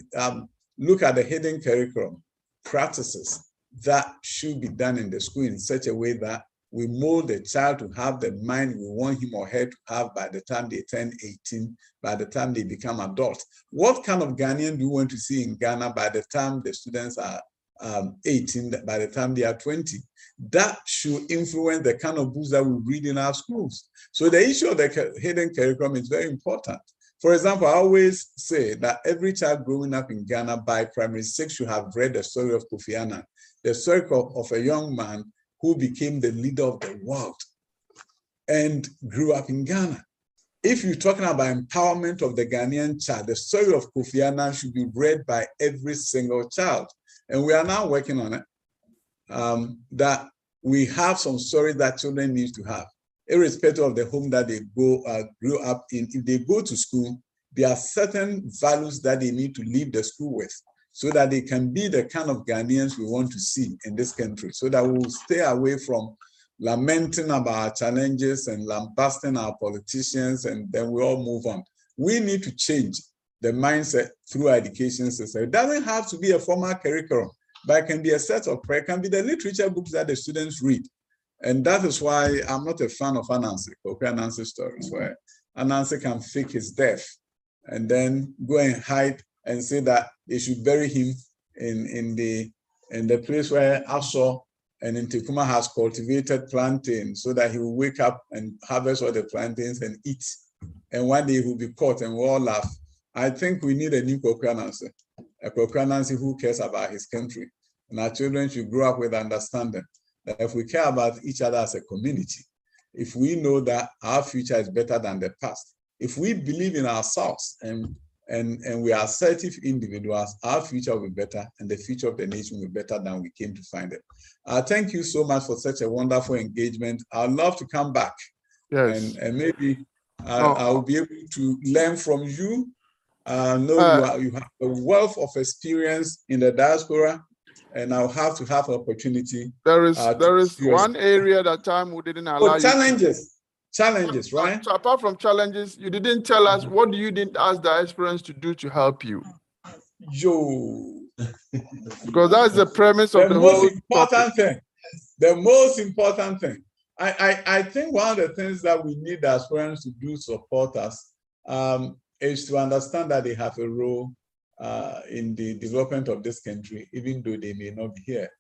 look at the hidden curriculum practices that should be done in the school in such a way that we mold the child to have the mind we want him or her to have by the time they turn 18, by the time they become adults. What kind of Ghanaian do you want to see in Ghana by the time the students are 18, by the time they are 20? That should influence the kind of books that we read in our schools. So the issue of the hidden curriculum is very important. For example, I always say that every child growing up in Ghana by primary 6 should have read the story of Kofi Annan, the story of a young man who became the leader of the world and grew up in Ghana. If you're talking about empowerment of the Ghanaian child, the story of Kofi Annan should be read by every single child. And we are now working on it, that we have some stories that children need to have, irrespective of the home that they grew up in. If they go to school, there are certain values that they need to leave the school with, so that they can be the kind of Ghanaians we want to see in this country, so that we'll stay away from lamenting about our challenges and lambasting our politicians, and then we all move on. We need to change the mindset through our education system. It doesn't have to be a formal curriculum, but it can be a set of, it can be the literature books that the students read. And that is why I'm not a fan of Anansi, Anansi stories, where Anansi can fake his death and then go and hide and say that they should bury him in the place where Aso and Ntekuma has cultivated plantains, so that he will wake up and harvest all the plantains and eat. And one day he will be caught and we'll all laugh. I think we need a new Kwaku Anansi, a Kwaku Anansi who cares about his country. And our children should grow up with understanding that if we care about each other as a community, if we know that our future is better than the past, if we believe in ourselves and we are assertive individuals, our future will be better, and the future of the nation will be better than we came to find it. Thank you so much for such a wonderful engagement. I'd love to come back. Yes. And maybe I'll be able to learn from you. You have a wealth of experience in the diaspora, and I'll have to have an opportunity. There is one area that time we didn't allow Challenges, right? So apart from challenges, you didn't tell us what you didn't ask the aspirants to do to help you. Because that's the premise of the whole important thing. The most important thing. I think one of the things that we need the aspirants to do support us is to understand that they have a role in the development of this country, even though they may not be here.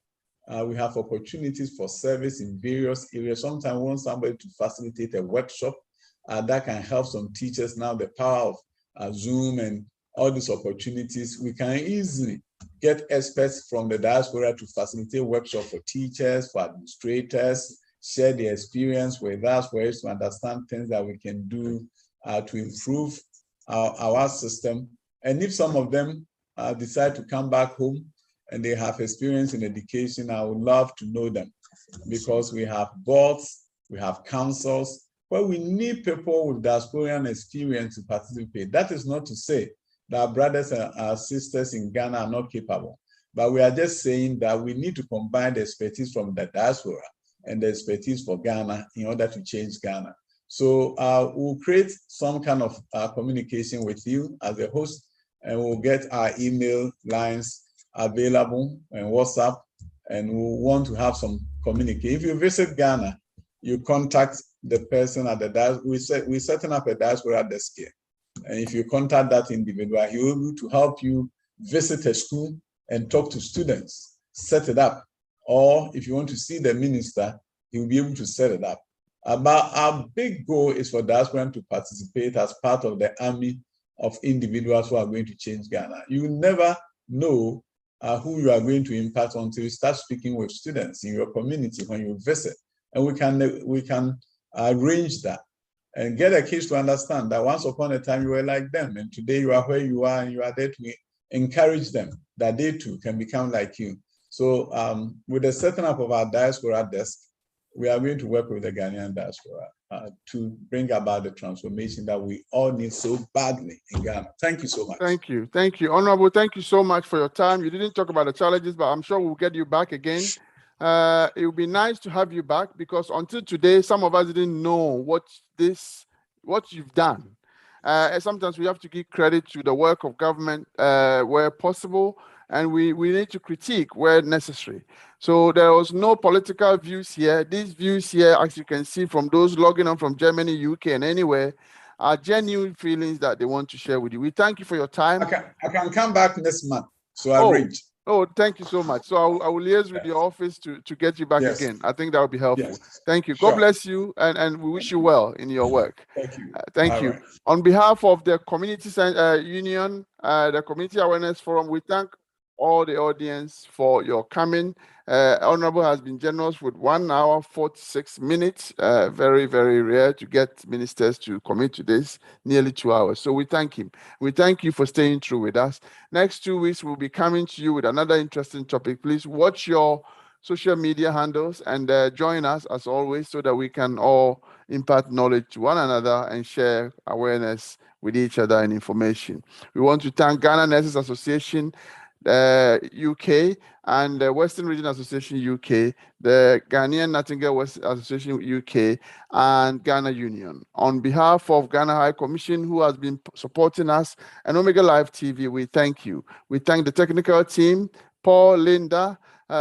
We have opportunities for service in various areas. Sometimes we want somebody to facilitate a workshop that can help some teachers. Now the power of Zoom and all these opportunities, we can easily get experts from the diaspora to facilitate workshops for teachers, for administrators, share their experience with us, for us to understand things that we can do to improve our system. And if some of them decide to come back home and they have experience in education, I would love to know them, because we have boards, we have councils, where we need people with diasporan experience to participate. That is not to say that our brothers and our sisters in Ghana are not capable, but we are just saying that we need to combine the expertise from the diaspora and the expertise for Ghana in order to change Ghana. So we'll create some kind of communication with you as a host, and we'll get our email lines available and WhatsApp, and we'll want to have some communication. If you visit Ghana, you contact the person at the diaspora. We're setting up a diaspora desk here, And if you contact that individual, he will be able to help you visit a school and talk to students, set it up. Or if you want to see the minister, he will be able to set it up. But our big goal is for diasporans to participate as part of the army of individuals who are going to change Ghana. You never know who you are going to impact until you start speaking with students in your community when you visit. And we can arrange that and get the kids to understand that once upon a time you were like them, and today you are where you are, and you are there to encourage them that they too can become like you. So with the setting up of our diaspora desk, we are going to work with the Ghanaian diaspora to bring about the transformation that we all need so badly in Ghana. Thank you so much. Thank you. Thank you. Honorable, thank you so much for your time. You didn't talk about the challenges, but I'm sure we'll get you back again. It would be nice to have you back, because until today, some of us didn't know what you've done. Sometimes we have to give credit to the work of government where possible, and we need to critique where necessary. So there was no political views here. These views here, as you can see from those logging on from Germany, UK, and anywhere, are genuine feelings that they want to share with you. We thank you for your time. I can come back next month, so I'll arrange. Oh, thank you so much. So I will liaise with your office to get you back again. I think that would be helpful. Yes. Thank you. Sure. God bless you, and we wish you well in your work. Thank you. Thank you. Right. On behalf of the Community Union, the Community Awareness Forum, we thank all the audience for your coming. Honorable has been generous with 1 hour, 46 minutes. Very, very rare to get ministers to commit to this, nearly 2 hours. So we thank him. We thank you for staying through with us. Next 2 weeks, we'll be coming to you with another interesting topic. Please watch your social media handles and join us as always, so that we can all impart knowledge to one another and share awareness with each other and information. We want to thank Ghana Nurses Association, UK, and the Western Region Association UK, the Ghanaian Nightingale West Association UK, and Ghana Union. On behalf of Ghana High Commission, who has been supporting us, and Omega Live TV, we thank you. We thank the technical team, Paul, Linda,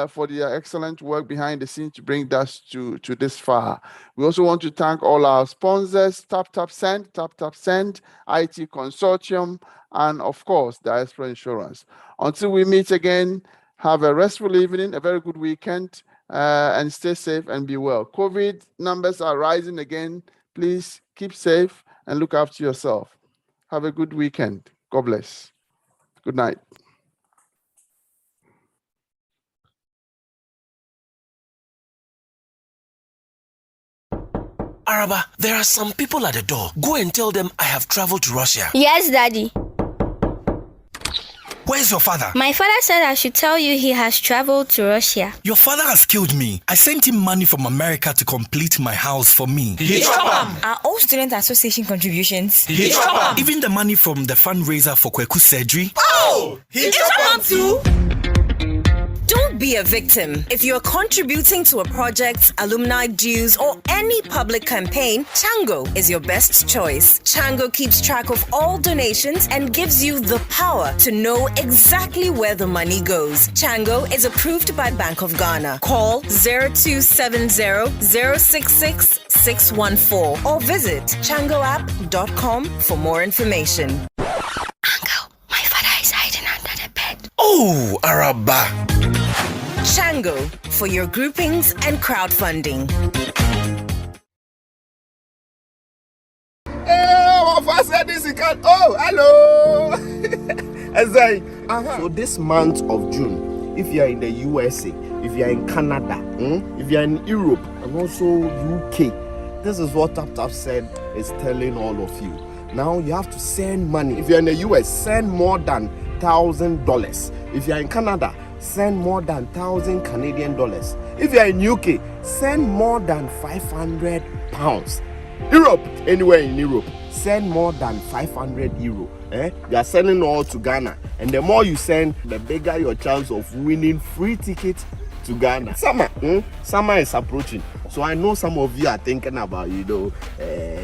for their excellent work behind the scenes to bring us to this far. We also want to thank all our sponsors, TapTapSend, IT Consortium, and of course, Diaspora Insurance. Until we meet again, have a restful evening, a very good weekend, and stay safe and be well. COVID numbers are rising again. Please keep safe and look after yourself. Have a good weekend. God bless. Good night. Araba, there are some people at the door. Go and tell them I have traveled to Russia. Yes, Daddy. Where's your father? My father said I should tell you he has traveled to Russia. Your father has killed me. I sent him money from America to complete my house for me. Are all student association contributions? Even the money from the fundraiser for Kweku's surgery. Oh! Too? Don't be a victim. If you're contributing to a project, alumni dues, or any public campaign, Chango is your best choice. Chango keeps track of all donations and gives you the power to know exactly where the money goes. Chango is approved by Bank of Ghana. Call 0270-066-614 or visit changoapp.com for more information. Uncle, my father is hiding under the bed. Oh, Araba. Chango for your groupings and crowdfunding. Oh, hello. So this month of June, if you are in the USA, if you are in Canada, if you are in Europe, and also UK, this is what TapTapSend is telling all of you. Now you have to send money. If you're in the US, send more than $1,000. If you're in Canada, send more than 1,000 Canadian dollars. If you're in UK, send more than 500 pounds. Europe, anywhere in Europe, send more than 500 euro. You are sending all to Ghana, and the more you send, the bigger your chance of winning free tickets to Ghana. Summer is approaching. So I know some of you are thinking about,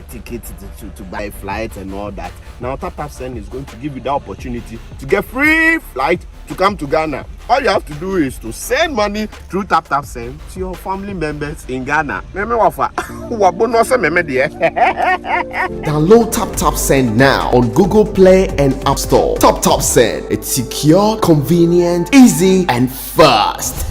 tickets to buy flights and all that. Now TapTapSend is going to give you the opportunity to get free flight to come to Ghana. All you have to do is to send money through TapTapSend to your family members in Ghana. Download TapTapSend now on Google Play and App Store. TapTapSend, it's secure, convenient, easy, and fast.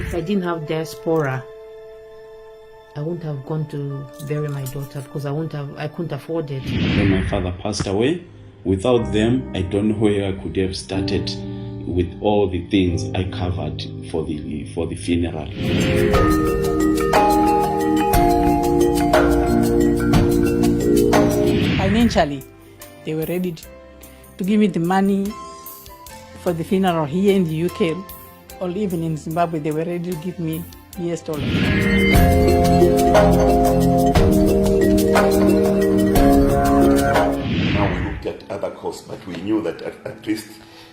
If I didn't have diaspora, I wouldn't have gone to bury my daughter because I couldn't afford it. When my father passed away, without them, I don't know where I could have started with all the things I covered for the funeral. Financially, they were ready to give me the money for the funeral here in the UK, or even in Zimbabwe. They were ready to give me US dollars. Now we looked at other costs, but we knew that at least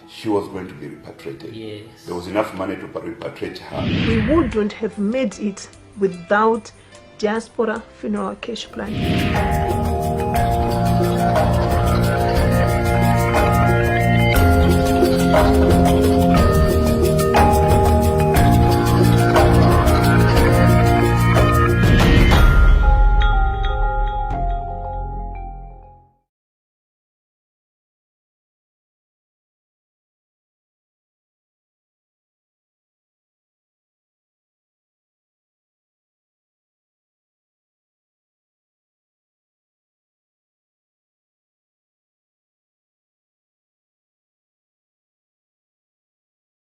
she was going to be repatriated. Yes. There was enough money to repatriate her. We wouldn't have made it without diaspora funeral cash planning.